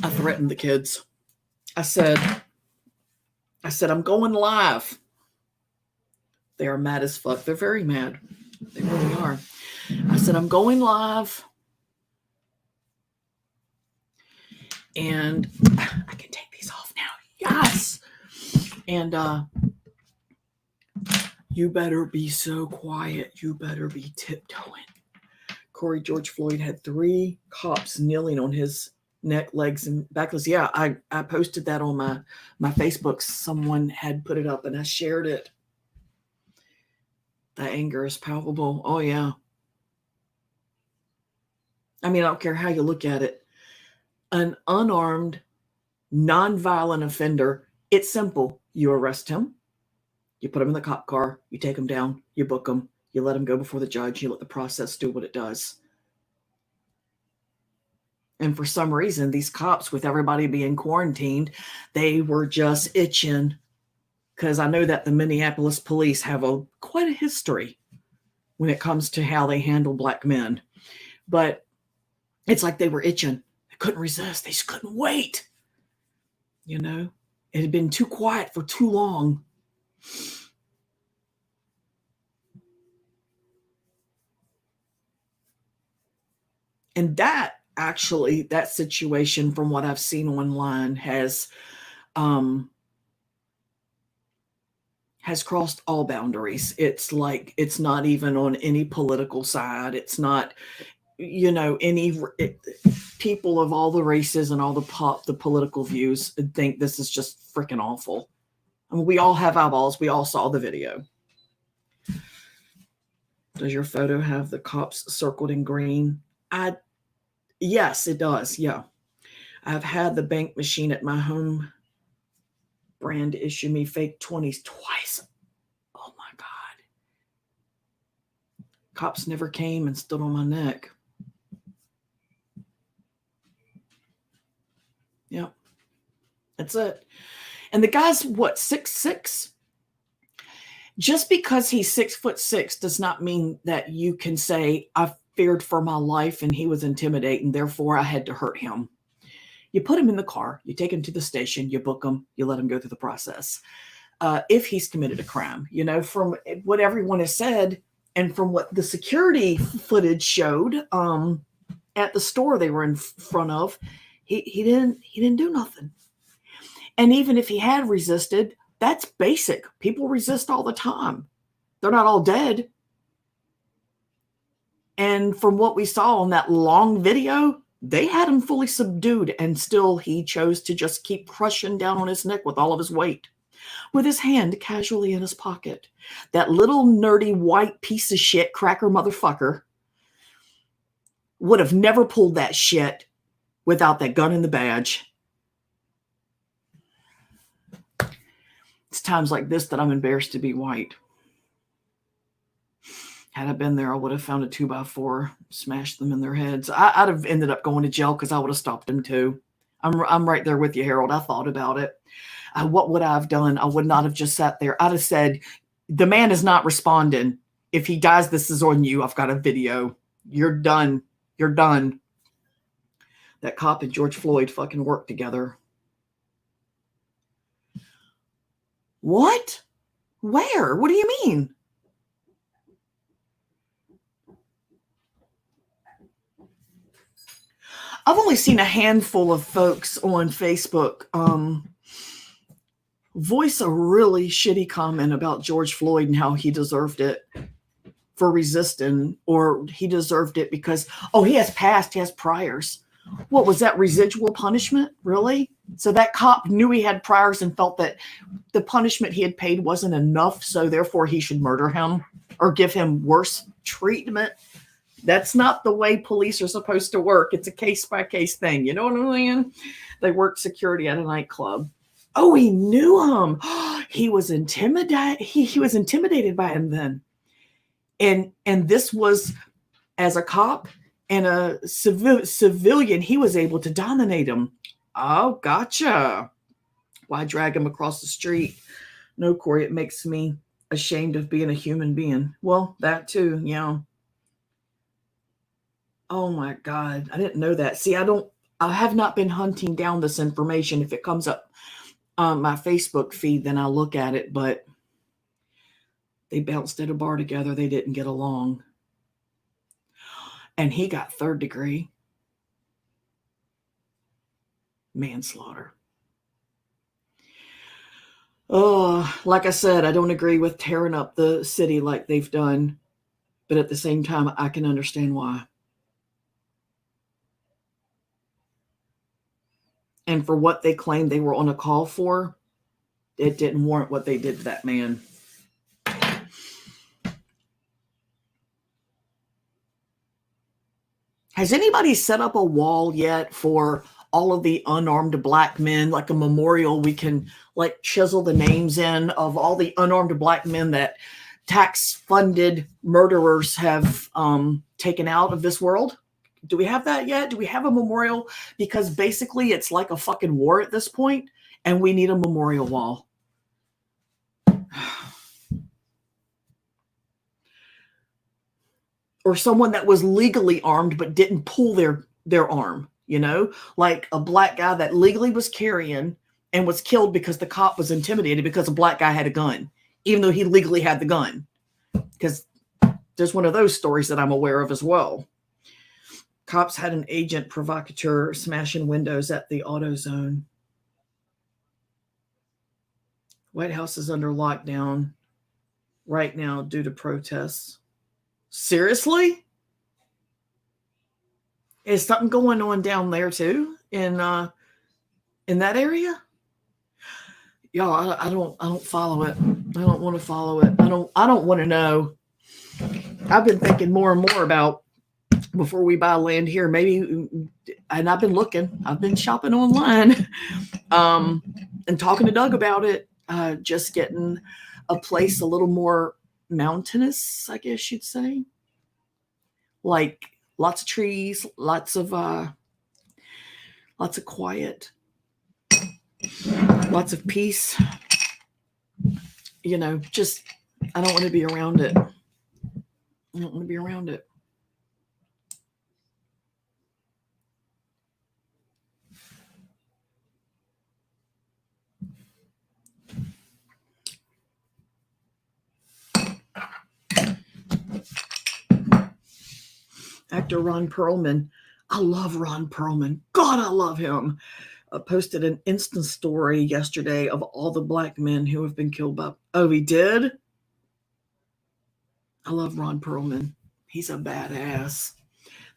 I threatened the kids. I said, I'm going live. They are mad as fuck. They're very mad. They really are. I said, I'm going live. And I can take these off now. Yes. And you better be so quiet. You better be tiptoeing. Corey George Floyd had 3 cops kneeling on his neck, legs, and back. Yeah, I posted that on my Facebook. Someone had put it up and I shared it. The anger is palpable. Oh, yeah. I mean, I don't care how you look at it. An unarmed, nonviolent offender, it's simple. You arrest him. You put him in the cop car. You take him down. You book him. You let him go before the judge. You let the process do what it does. And for some reason, these cops, with everybody being quarantined, they were just itching because I know that the Minneapolis police have quite a history when it comes to how they handle black men. But it's like they were itching. They couldn't resist. They just couldn't wait. You know, it had been too quiet for too long. And that situation, from what I've seen online, has crossed all boundaries. It's like, it's not even on any political side. It's not, people of all the races and all the political views think this is just freaking awful. I mean, we all have eyeballs. We all saw the video. Does your photo have the cops circled in green? Yes, it does. Yeah. I've had the bank machine at my home brand issue me fake 20s twice. Oh my God. Cops never came and stood on my neck. Yeah. That's it. And the guy's what, 6'6"? Just because he's 6'6" does not mean that you can say, I feared for my life and he was intimidating, therefore I had to hurt him. You put him in the car, you take him to the station, you book him, you let him go through the process. If he's committed a crime, from what everyone has said and from what the security footage showed at the store they were in front of, he didn't do nothing. And even if he had resisted, that's basic. People resist all the time. They're not all dead. And from what we saw on that long video, they had him fully subdued, and still he chose to just keep crushing down on his neck with all of his weight, with his hand casually in his pocket. That little nerdy white piece of shit cracker motherfucker would have never pulled that shit without that gun and the badge. It's times like this that I'm embarrassed to be white. Had I been there, I would have found a 2x4, smashed them in their heads. I'd have ended up going to jail because I would have stopped them too. I'm right there with you, Harold. I thought about it. What would I have done? I would not have just sat there. I'd have said, the man is not responding. If he dies, this is on you. I've got a video. You're done. You're done. That cop and George Floyd fucking worked together. What? Where? What do you mean? I've only seen a handful of folks on Facebook voice a really shitty comment about George Floyd and how he deserved it for resisting, or he deserved it because, he has priors. What was that, residual punishment? Really? So that cop knew he had priors and felt that the punishment he had paid wasn't enough, so therefore he should murder him or give him worse treatment. That's not the way police are supposed to work. It's a case-by-case thing. You know what I'm saying? They worked security at a nightclub. Oh, he knew him. He was intimidated. He was intimidated by him then. And this was, as a cop and a civilian, he was able to dominate him. Oh, gotcha. Why drag him across the street? No, Corey, it makes me ashamed of being a human being. Well, that too, yeah. Oh my God. I didn't know that. See, I have not been hunting down this information. If it comes up on my Facebook feed, then I'll look at it, but they bounced at a bar together. They didn't get along. And he got 3rd degree manslaughter. Oh, like I said, I don't agree with tearing up the city like they've done, but at the same time, I can understand why. And for what they claimed they were on a call for, it didn't warrant what they did to that man. Has anybody set up a wall yet for all of the unarmed black men, like a memorial we can like chisel the names in of all the unarmed black men that tax-funded murderers have taken out of this world? Do we have that yet? Do we have a memorial? Because basically it's like a fucking war at this point, and we need a memorial wall. or someone that was legally armed but didn't pull their arm, like a black guy that legally was carrying and was killed because the cop was intimidated because a black guy had a gun, even though he legally had the gun. Because there's one of those stories that I'm aware of as well. Cops had an agent provocateur smashing windows at the AutoZone. White House is under lockdown right now due to protests. Seriously? Is something going on down there too in that area? Y'all, I don't follow it. I don't want to follow it. I don't want to know. I've been thinking more and more about before we buy land here, maybe, and I've been looking. I've been shopping online, and talking to Doug about it. Just getting a place a little more mountainous, I guess you'd say. Like lots of trees, lots of quiet, lots of peace. Just I don't want to be around it. I don't want to be around it. Actor Ron Perlman. I love Ron Perlman. God, I love him. Posted an Insta story yesterday of all the black men who have been killed by. Oh, he did? I love Ron Perlman. He's a badass.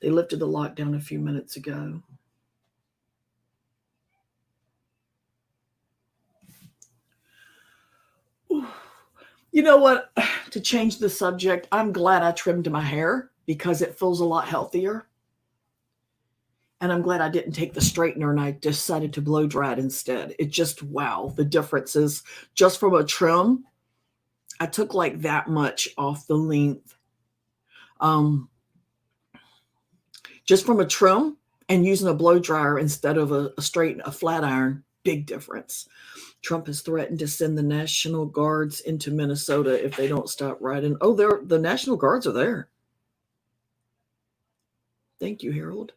They lifted the lockdown a few minutes ago. You know what? To change the subject, I'm glad I trimmed my hair because it feels a lot healthier. And I'm glad I didn't take the straightener and I decided to blow dry it instead. It just, wow, the differences just from a trim. I took like that much off the length. Just from a trim and using a blow dryer instead of a flat iron, big difference. Trump has threatened to send the National Guards into Minnesota if they don't stop rioting. Oh, the National Guards are there. Thank you, Harold.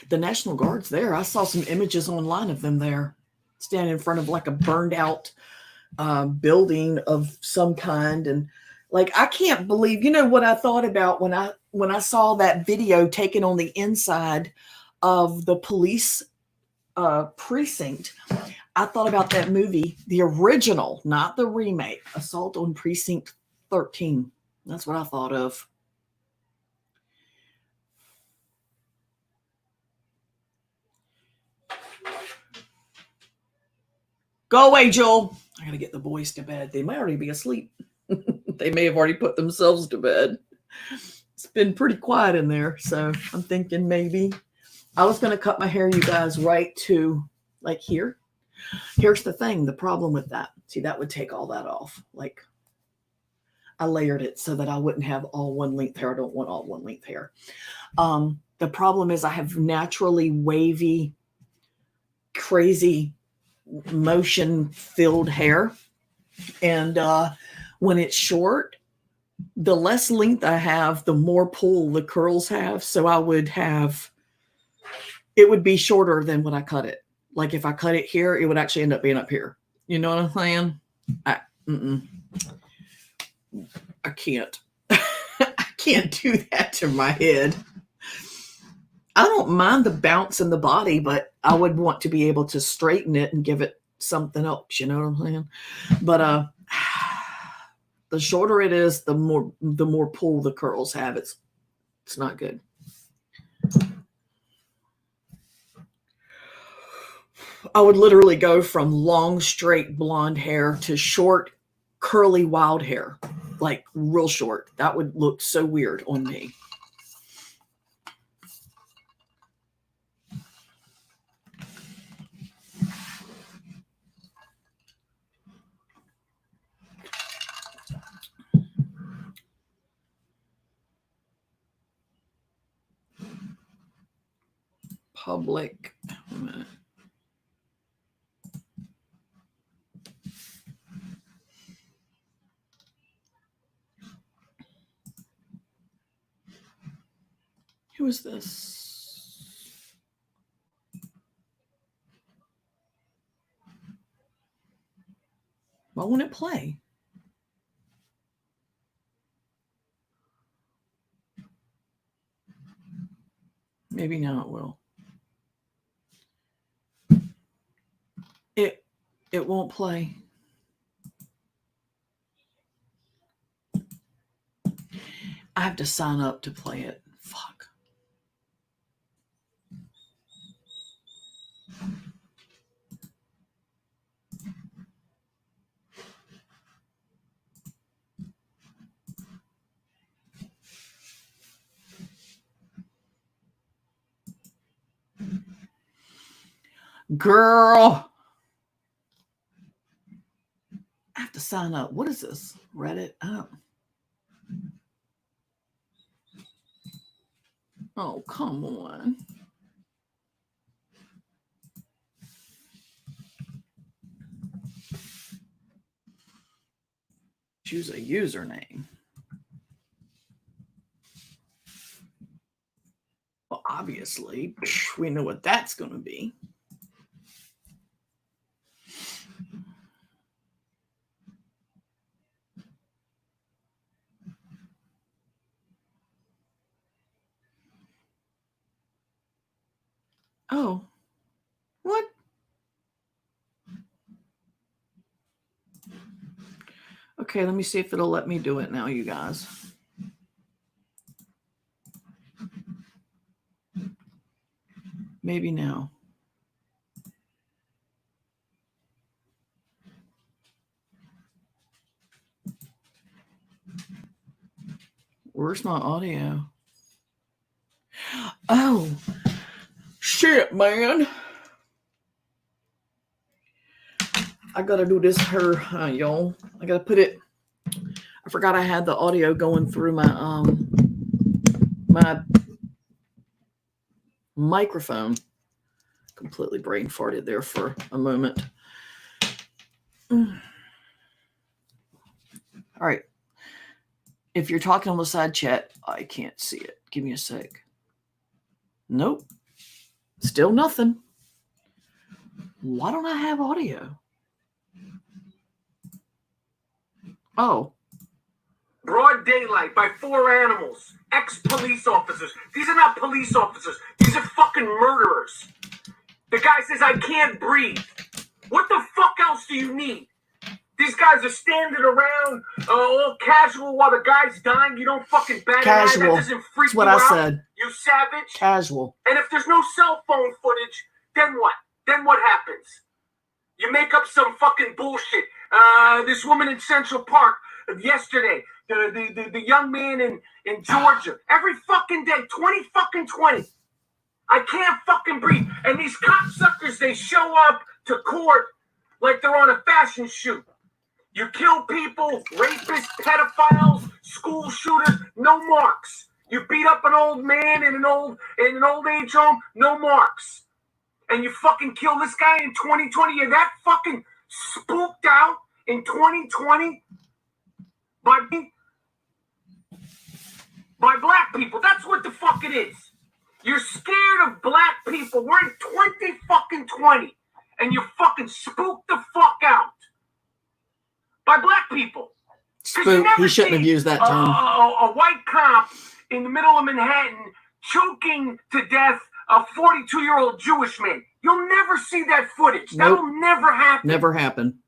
The National Guard's there. I saw some images online of them there, standing in front of like a burned out building of some kind. And like, I can't believe, what I thought about when I saw that video taken on the inside of the police precinct. I thought about that movie, the original, not the remake, Assault on Precinct 13. That's what I thought of. Go away, Joel. I got to get the boys to bed. They might already be asleep. They may have already put themselves to bed. It's been pretty quiet in there. So I'm thinking maybe I was going to cut my hair, you guys, right to like here. Here's the thing. The problem with that. See, that would take all that off. Like I layered it so that I wouldn't have all one length hair. I don't want all one length hair. The problem is I have naturally wavy, crazy motion filled hair. And when it's short, the less length I have, the more pull the curls have. So it would be shorter than when I cut it. Like if I cut it here, it would actually end up being up here. You know what I'm saying? I can't. I can't do that to my head. I don't mind the bounce in the body, but I would want to be able to straighten it and give it something else. You know what I'm saying? But the shorter it is, the more pull the curls have. It's not good. I would literally go from long, straight blonde hair to short, curly, wild hair, like real short. That would look so weird on me. Public. Who is this? Why won't it play? Maybe now it will. It won't play. I have to sign up to play it. Fuck. Girl. I have to sign up. What is this? Reddit? Oh, come on. Choose a username. Well, obviously, we know what that's going to be. Oh, what? Okay, let me see if it'll let me do it now, you guys. Maybe now. Where's my audio? Oh, shit, man. I gotta do this here, y'all. I gotta put it. I forgot I had the audio going through my my microphone. Completely brain farted there for a moment. All right. If you're talking on the side chat, I can't see it. Give me a sec. Nope. Still nothing. Why don't I have audio? Oh. Broad daylight by 4 animals. Ex-police officers. These are not police officers. These are fucking murderers. The guy says, I can't breathe. What the fuck else do you need? These guys are standing around all casual while the guy's dying. You don't fucking bat an eye. That doesn't freak you out. That's what I said. You savage. Casual. And if there's no cell phone footage, then what? Then what happens? You make up some fucking bullshit. This woman in Central Park yesterday, the young man in Georgia, every fucking day, 20. I can't fucking breathe. And these cocksuckers, they show up to court like they're on a fashion shoot. You kill people, rapists, pedophiles, school shooters, no marks. You beat up an old man in an old age home, no marks. And you fucking kill this guy in 2020. You're that fucking spooked out in 2020 by black people. That's what the fuck it is. You're scared of black people. We're in 2020, and you fucking spooked the fuck out by black people. Spook. He shouldn't have used that term. A white cop in the middle of Manhattan choking to death a 42-year-old Jewish man. You'll never see that footage. Nope. That'll never happen. Never happen.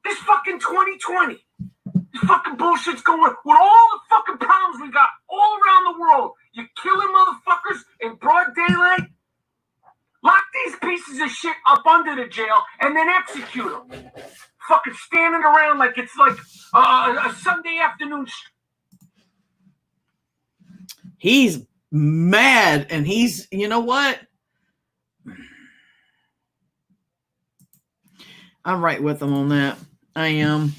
This fucking 2020. This fucking bullshit's going with all the fucking problems we got all around the world. You killing motherfuckers in broad daylight. Lock these pieces of shit up under the jail and then execute them. Fucking standing around like it's like a Sunday afternoon. He's mad, and he's, you know what? I'm right with him on that. I am.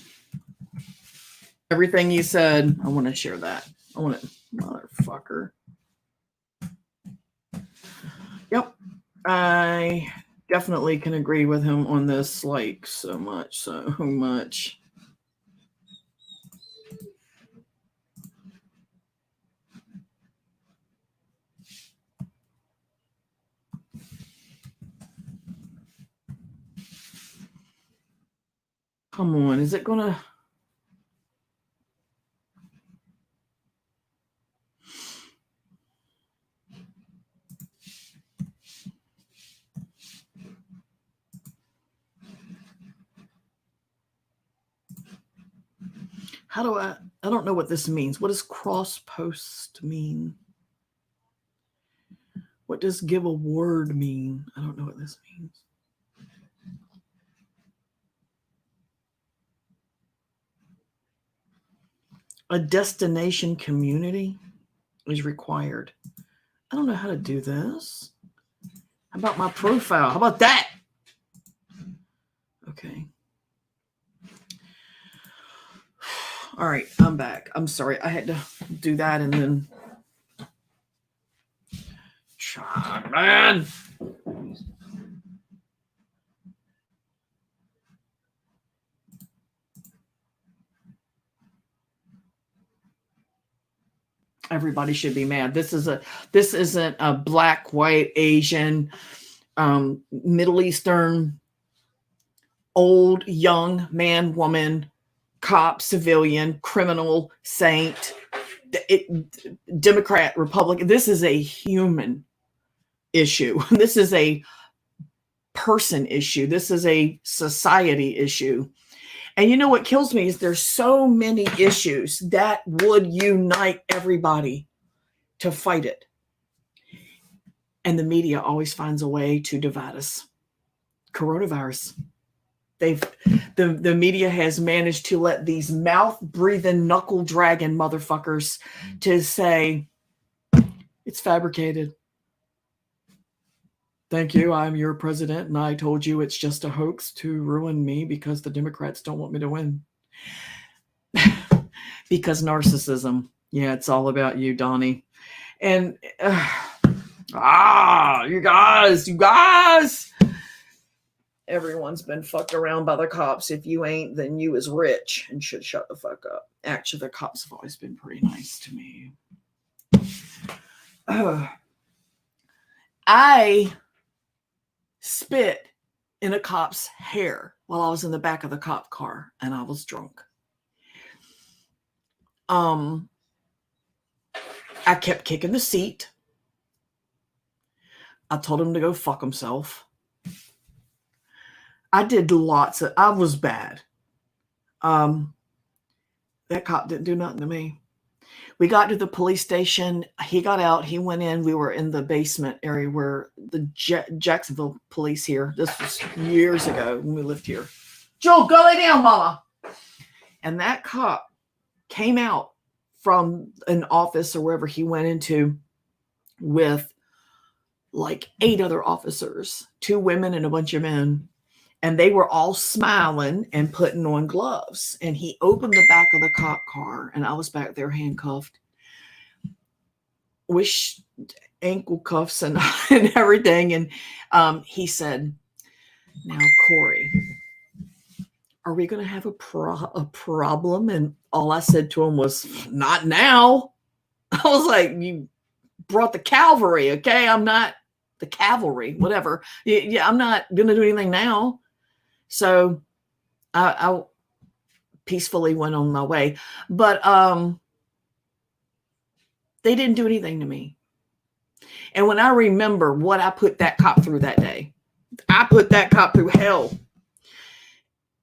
Everything you said, I want to share that. I want to, motherfucker. Yep. I definitely can agree with him on this, like, so much. Come on, is it gonna? How do I don't know what this means. What does cross post mean? What does give award mean? I don't know what this means. A destination community is required. I don't know how to do this. How about my profile? How about that? Okay. All right, I'm back. I'm sorry. I had to do that and then. Man. Everybody should be mad. This isn't a black, white, Asian, Middle Eastern, old, young, man, woman, cop, civilian, criminal, saint, Democrat, Republican. This is a human issue. This is a person issue. This is a society issue. And you know what kills me is there's so many issues that would unite everybody to fight it. And the media always finds a way to divide us. Coronavirus. The media has managed to let these mouth-breathing, knuckle-dragging motherfuckers to say, it's fabricated. Thank you. I'm your president, and I told you it's just a hoax to ruin me because the Democrats don't want me to win. Because narcissism. Yeah, it's all about you, Donnie. And you guys. Everyone's been fucked around by the cops. If you ain't, then you is rich and should shut the fuck up. Actually, the cops have always been pretty nice to me. I spit in a cop's hair while I was in the back of the cop car and I was drunk. I kept kicking the seat. I told him to go fuck himself. I was bad. That cop didn't do nothing to me. We got to the police station. He got out. He went in. We were in the basement area where the Jacksonville police here. This was years ago when we lived here. Joel, go lay down, mama. And that cop came out from an office or wherever he went into with like 8 other officers, 2 women and a bunch of men. And they were all smiling and putting on gloves. And he opened the back of the cop car, and I was back there handcuffed, with ankle cuffs and everything. And he said, now, Corey, are we going to have a problem? And all I said to him was, not now. I was like, you brought the cavalry, okay? I'm not the cavalry, whatever. Yeah, I'm not going to do anything now. So I peacefully went on my way. But they didn't do anything to me. And when I remember what I put that cop through that day, I put that cop through hell.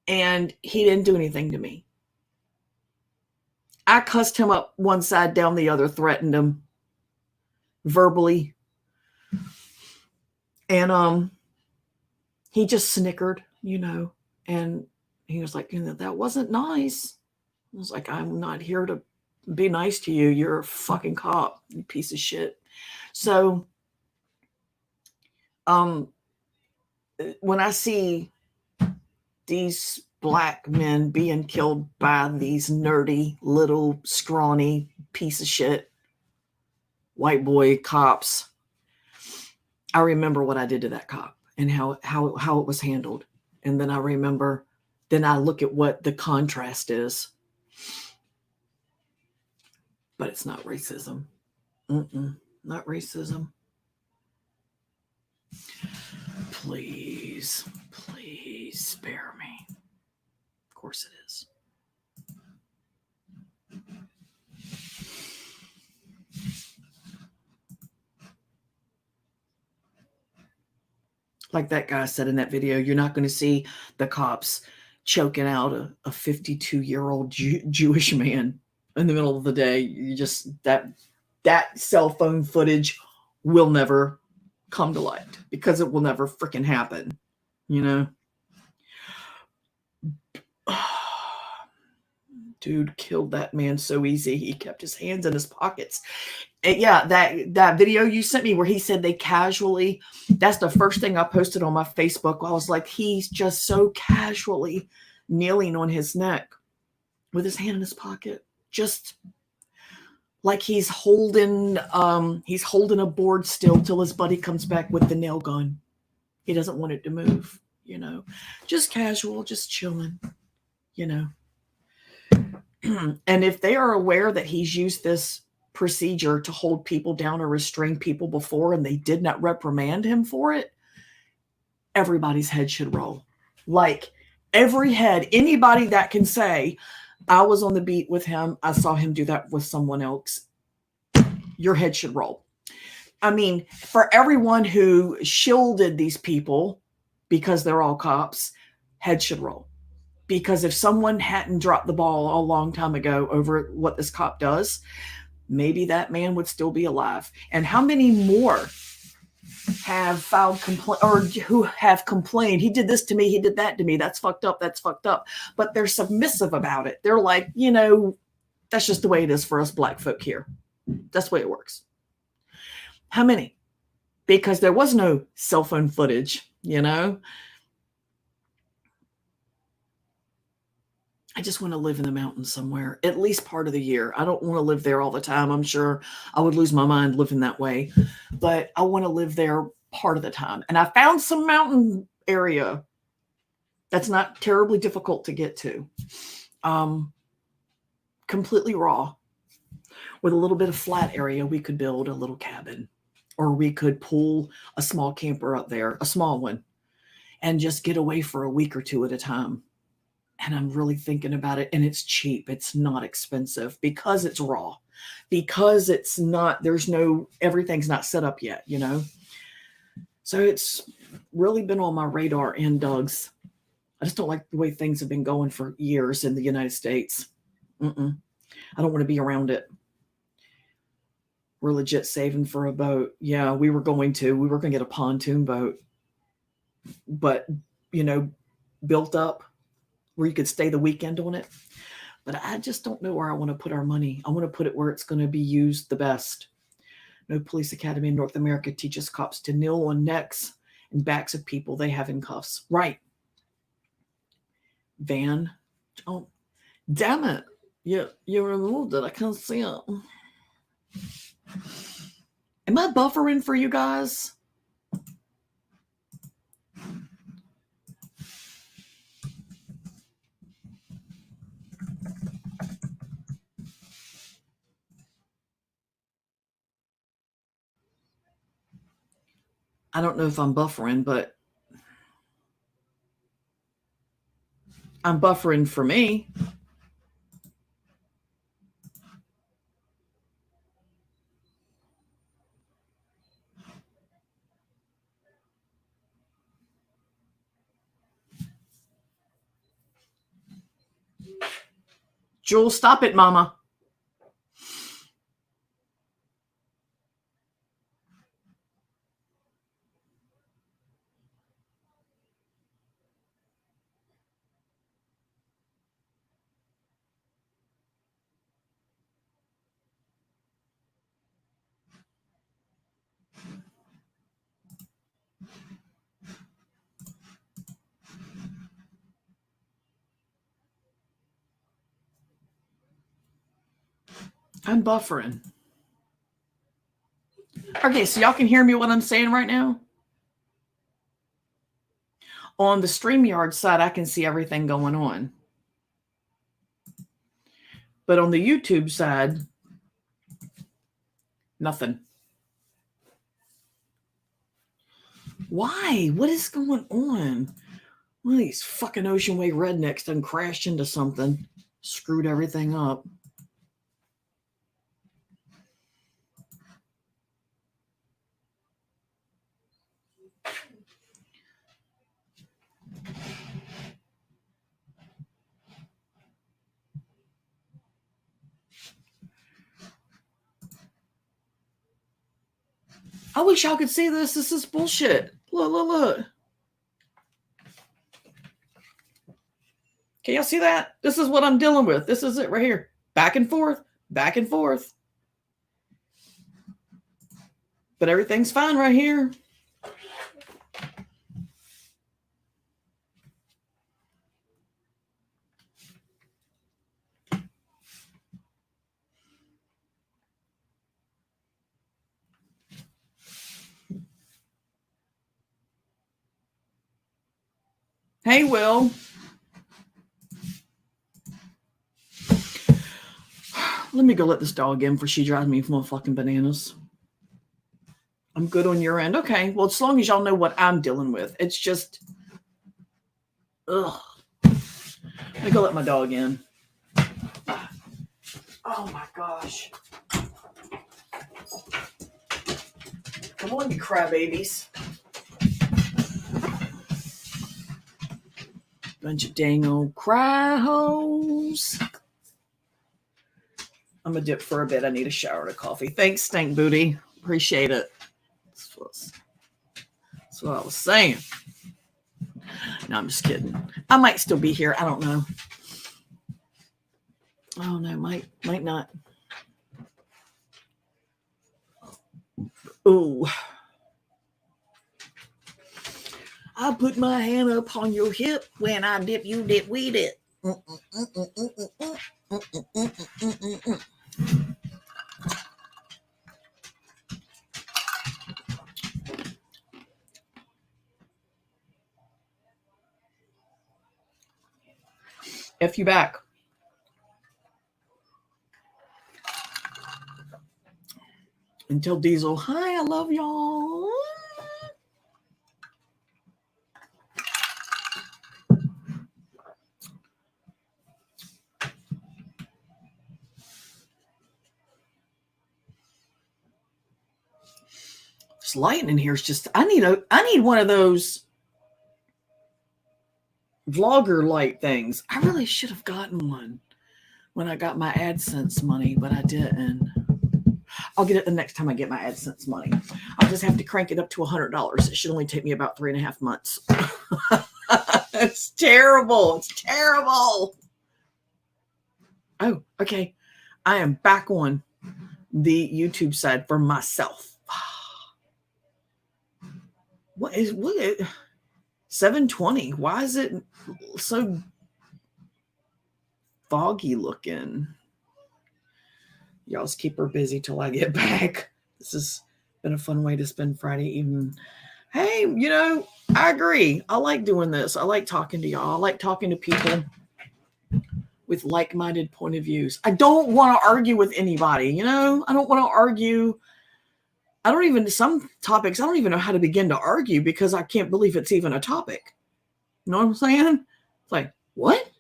And he didn't do anything to me. I cussed him up one side, down the other, threatened him verbally. And he just snickered, and he was like, that wasn't nice. I was like, I'm not here to be nice to you. You're a fucking cop, you piece of shit. So when I see these black men being killed by these nerdy, little, scrawny piece of shit white boy cops, I remember what I did to that cop and how it was handled. And then I look at what the contrast is. But it's not racism. Not racism. Please spare me. course it is. Like that guy said in that video, you're not going to see the cops choking out a 52-year-old Jewish man in the middle of the day. You just that cell phone footage will never come to light because it will never freaking happen, you know. Dude killed that man so easy. He kept his hands in his pockets. And yeah, that video you sent me where he said they casually, that's the first thing I posted on my Facebook. I was like, he's just so casually kneeling on his neck with his hand in his pocket. Just like he's holding a board still till his buddy comes back with the nail gun. He doesn't want it to move, you know. Just casual, just chilling, you know. And if they are aware that he's used this procedure to hold people down or restrain people before and they did not reprimand him for it, everybody's head should roll. Like every head, anybody that can say, I was on the beat with him, I saw him do that with someone else, your head should roll. I mean, for everyone who shielded these people because they're all cops, head should roll. Because if someone hadn't dropped the ball a long time ago over what this cop does, maybe that man would still be alive. And how many more have filed complaint or who have complained? He did this to me. He did that to me. That's fucked up. That's fucked up. But they're submissive about it. They're like, you know, that's just the way it is for us black folk here. That's the way it works. How many? Because there was no cell phone footage, you know. I just want to live in the mountains somewhere, at least part of the year. I don't want to live there all the time. I'm sure I would lose my mind living that way, but I want to live there part of the time. And I found some mountain area that's not terribly difficult to get to. Completely raw. With a little bit of flat area, we could build a little cabin, or we could pull a small camper up there, a small one, and just get away for a week or two at a time. And I'm really thinking about it, and it's cheap. It's not expensive because it's raw, because it's not, everything's not set up yet, you know? So it's really been on my radar and Doug's. I just don't like the way things have been going for years in the United States. I don't want to be around it. We're legit saving for a boat. Yeah, we were going to get a pontoon boat, but, you know, built up where you could stay the weekend on it. But I just don't know where I want to put our money. I want to put it where it's going to be used the best. No police academy in North America teaches cops to kneel on necks and backs of people they have in cuffs. Right. Van. Oh, damn it. You removed it. I can't see it. Am I buffering for you guys? I don't know if I'm buffering, but I'm buffering for me. Jewel, stop it, mama. I'm buffering. Okay, so y'all can hear me what I'm saying right now? On the StreamYard side, I can see everything going on. But on the YouTube side, nothing. Why? What is going on? One of these fucking Ocean Way rednecks done crashed into something. Screwed everything up. I wish y'all could see this. This is bullshit. Look, look, look. Can y'all see that? This is what I'm dealing with. This is it right here. Back and forth, back and forth. But everything's fine right here. Hey, Will. Let me go let this dog in before she drives me from fucking bananas. I'm good on your end. Okay. Well, as long as y'all know what I'm dealing with. It's just... Ugh. Let me go let my dog in. Oh, my gosh. Come on, you crybabies. Bunch of dang old cry hoes. I'm going to dip for a bit. I need a shower and a coffee. Thanks, Stank Booty. Appreciate it. That's what I was saying. No, I'm just kidding. I might still be here. I don't know. Oh, no, might not. Ooh. I put my hand up on your hip. When I dip, you dip, we dip. F you back. Until Diesel, hi, I love y'all. This lighting in here is just, I need one of those vlogger light things. I really should have gotten one when I got my AdSense money, but I didn't. I'll get it the next time I get my AdSense money. I'll just have to crank it up to $100. It should only take me about 3.5 months. It's terrible. It's terrible. Oh, okay. I am back on the YouTube side for myself. What 720? Why is it so foggy looking? Y'all just keep her busy till I get back. This has been a fun way to spend Friday evening. Hey, I agree. I like doing this. I like talking to y'all. I like talking to people with like-minded point of views. I don't want to argue with anybody, I don't want to argue. Some topics, I don't even know how to begin to argue because I can't believe it's even a topic. You know what I'm saying? It's like, what?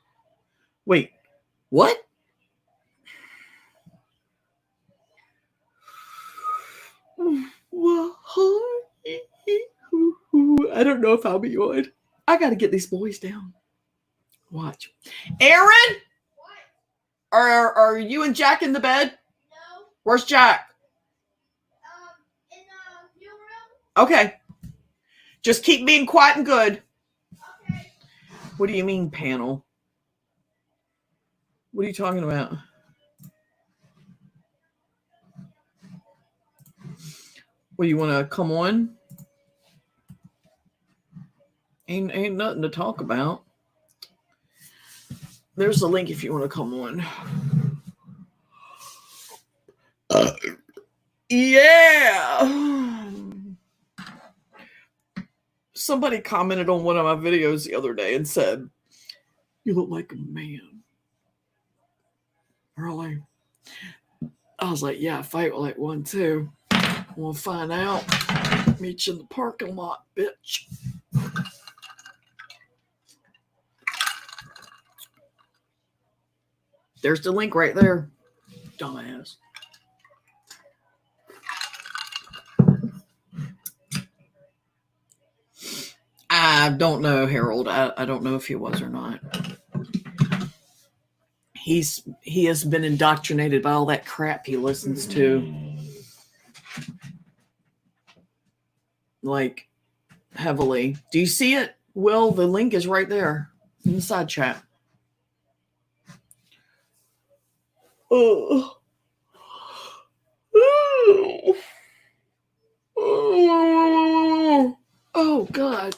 Wait, what? I don't know if I'll be on. I got to get these boys down. Watch. Aaron? What? Are you and Jack in the bed? No. Where's Jack? In the new room. Okay. Just keep being quiet and good. Okay. What do you mean, panel? What are you talking about? Well, you want to come on? Ain't nothing to talk about. There's a link if you want to come on. Yeah. Somebody commented on one of my videos the other day and said, "You look like a man." Really? I was like, yeah, I fight like one too. We'll find out. Meet you in the parking lot, bitch. There's the link right there. Dumbass. I don't know, Harold. I don't know if he was or not. He has been indoctrinated by all that crap he listens to. Like, heavily. Do you see it? Will, the link is right there in the side chat. Oh. Oh God.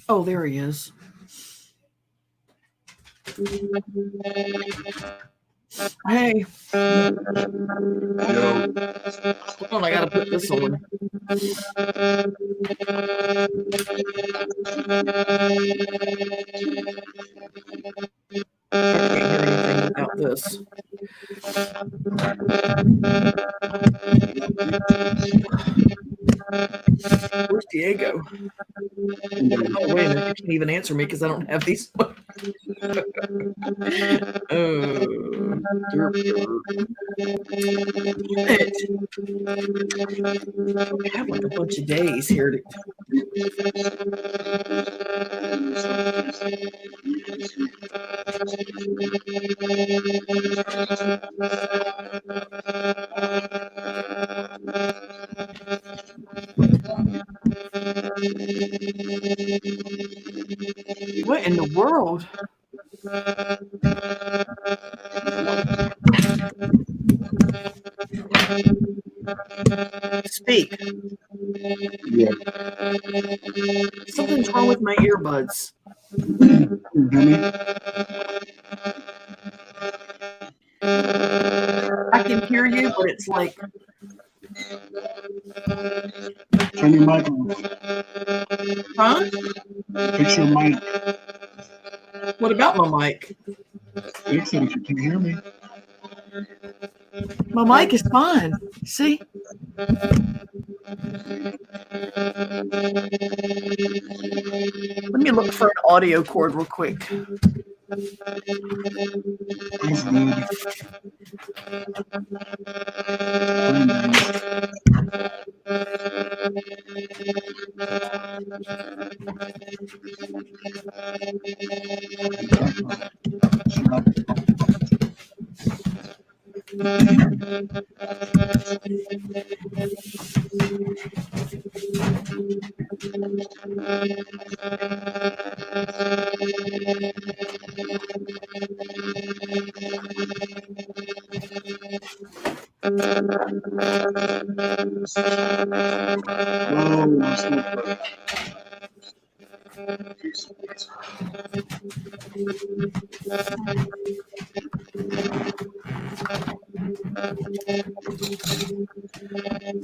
Oh, there he is. Hey. Hold on, I gotta put this on. I can't hear anything without this. Where's Diego? Oh, wait a minute. You can't even answer me because I don't have these. I have like a bunch of days here to. What in the world? Speak. Yeah. Something's wrong with my earbuds. I can hear you, but it's like. Turn your mic off. Huh? Fix your mic. What about my mic? Fix it if you can hear me. My mic is fine. See? Let me look for an audio cord real quick. That's good.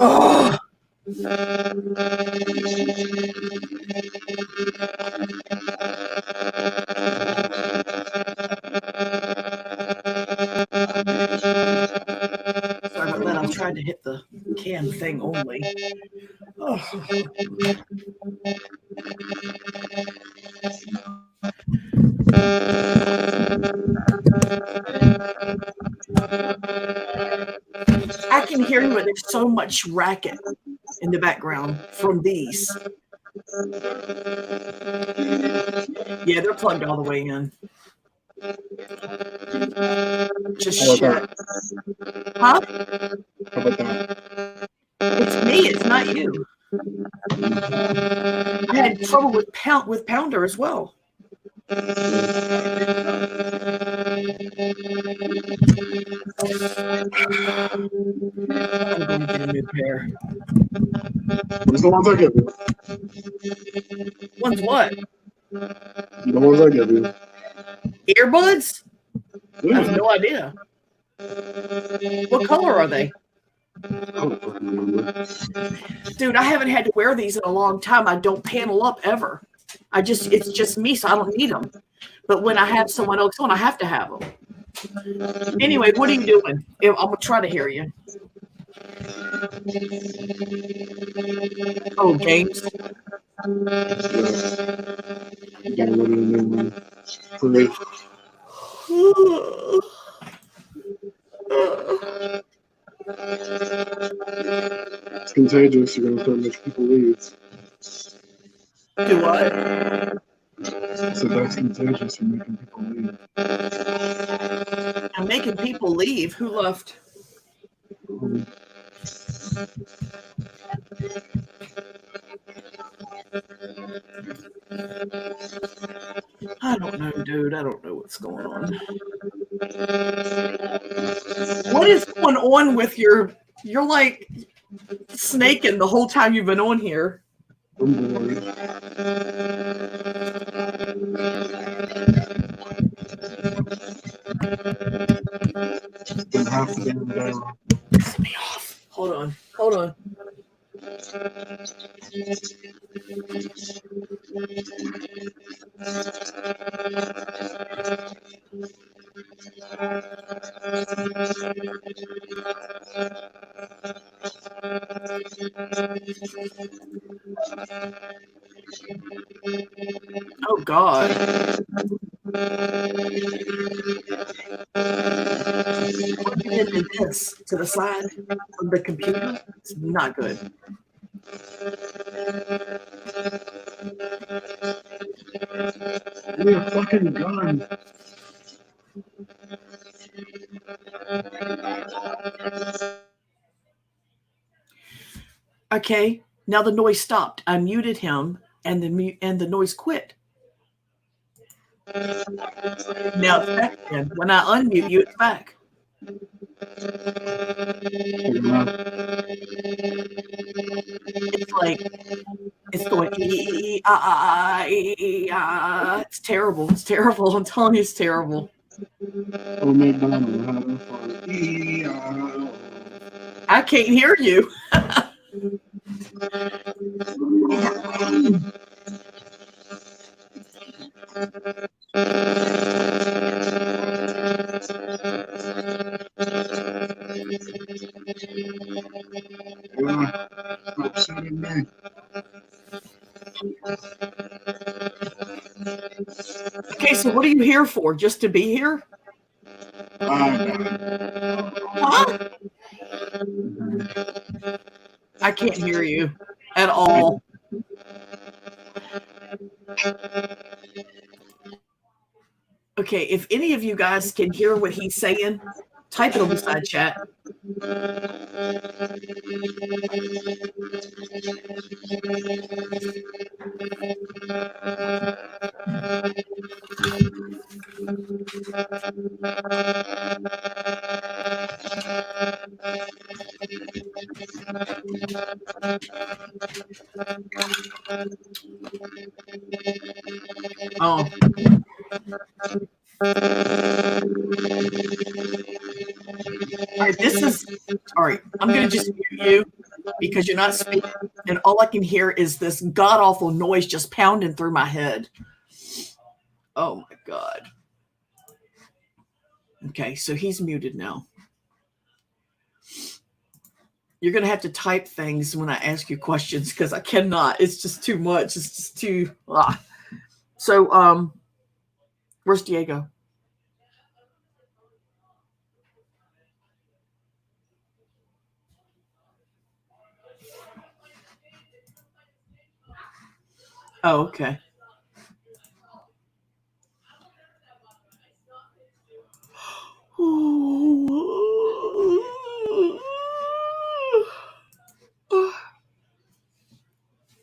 Oh. Sorry about that. I was trying to hit the can thing only. Oh. I can hear you, but there's so much racket in the background from these. Yeah, they're plugged all the way in. Just shit. Huh? How about that? It's me. It's not you. I had trouble with Pounder as well. I'm going to get a new pair. What's the ones I give you? One's what? The ones I give you. Earbuds? Yeah. I have no idea. What color are they? I don't fucking remember. Dude, I haven't had to wear these in a long time. I don't panel up ever. It's just me, so I don't need them. But when I have someone else on, I have to have them. Anyway, what are you doing? I'm going to try to hear you. Oh, games. Free. It's contagious. You're gonna start making people leave. Do what? So that's contagious. You're making people leave. I'm making people leave. Who left? I don't know, dude. I don't know what's going on. What is going on with you're like snaking the whole time you've been on here. I'm bored. Been half the damn day. Piss me off. Hold on. Hold on. Oh God. Plug it into this to the side of the computer. It's not good. Give me a fucking gun. Okay. Now the noise stopped. I muted him, and the noise quit. Now it's back again. When I unmute you, it's back. It's like it's going. It's terrible. It's terrible. I'm telling you, it's terrible. Oh, McDonald having fun. I can't hear you. Upsetting me. Okay, so what are you here for? Just to be here? Huh? I can't hear you at all. Okay, if any of you guys can hear what he's saying, type it on the side chat. Oh. All right, this is all right. I'm gonna just mute you because you're not speaking, and all I can hear is this god awful noise just pounding through my head. Oh my God. Okay, so he's muted now. You're gonna have to type things when I ask you questions because I cannot. It's just too much. It's just too. So, where's Diego? Oh, okay.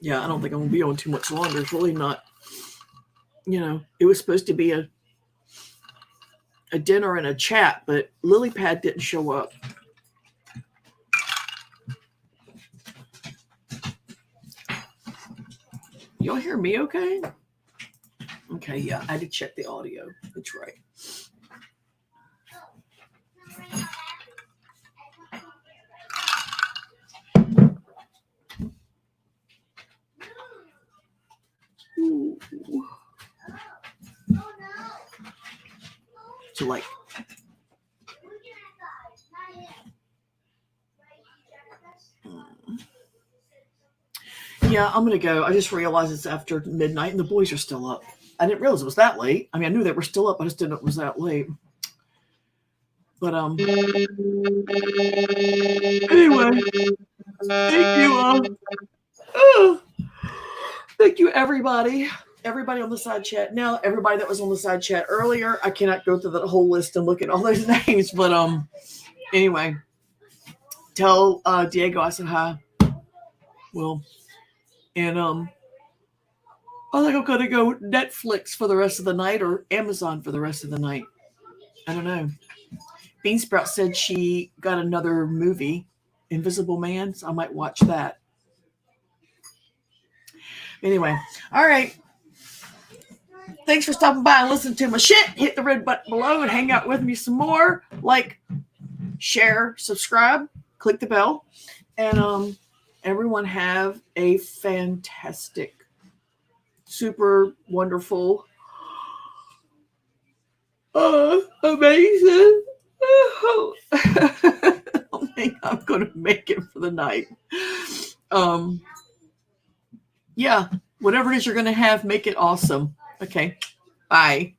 Yeah, I don't think I'm gonna be on too much longer. It's really not. It was supposed to be a dinner and a chat, but Lilypad didn't show up. Y'all hear me okay? Okay, yeah, I had to check the audio. That's right. Ooh. So, Yeah, I'm gonna go. I just realized it's after midnight and the boys are still up. I didn't realize it was that late. I mean, I knew they were still up. I just didn't know it was that late. But anyway, thank you. Thank you, everybody. Everybody on the side chat now. Everybody that was on the side chat earlier. I cannot go through the whole list and look at all those names. But anyway, tell Diego I said hi. Well, and I think I'm gonna go Netflix for the rest of the night or Amazon for the rest of the night. I don't know. Beansprout said she got another movie, Invisible Man, so I might watch that. Anyway, all right. Thanks for stopping by and listening to my shit. Hit the red button below and hang out with me some more. Like, share, subscribe, click the bell, and everyone have a fantastic, super wonderful, amazing. I don't think I'm going to make it for the night. Yeah, whatever it is you're going to have, make it awesome. Okay, bye.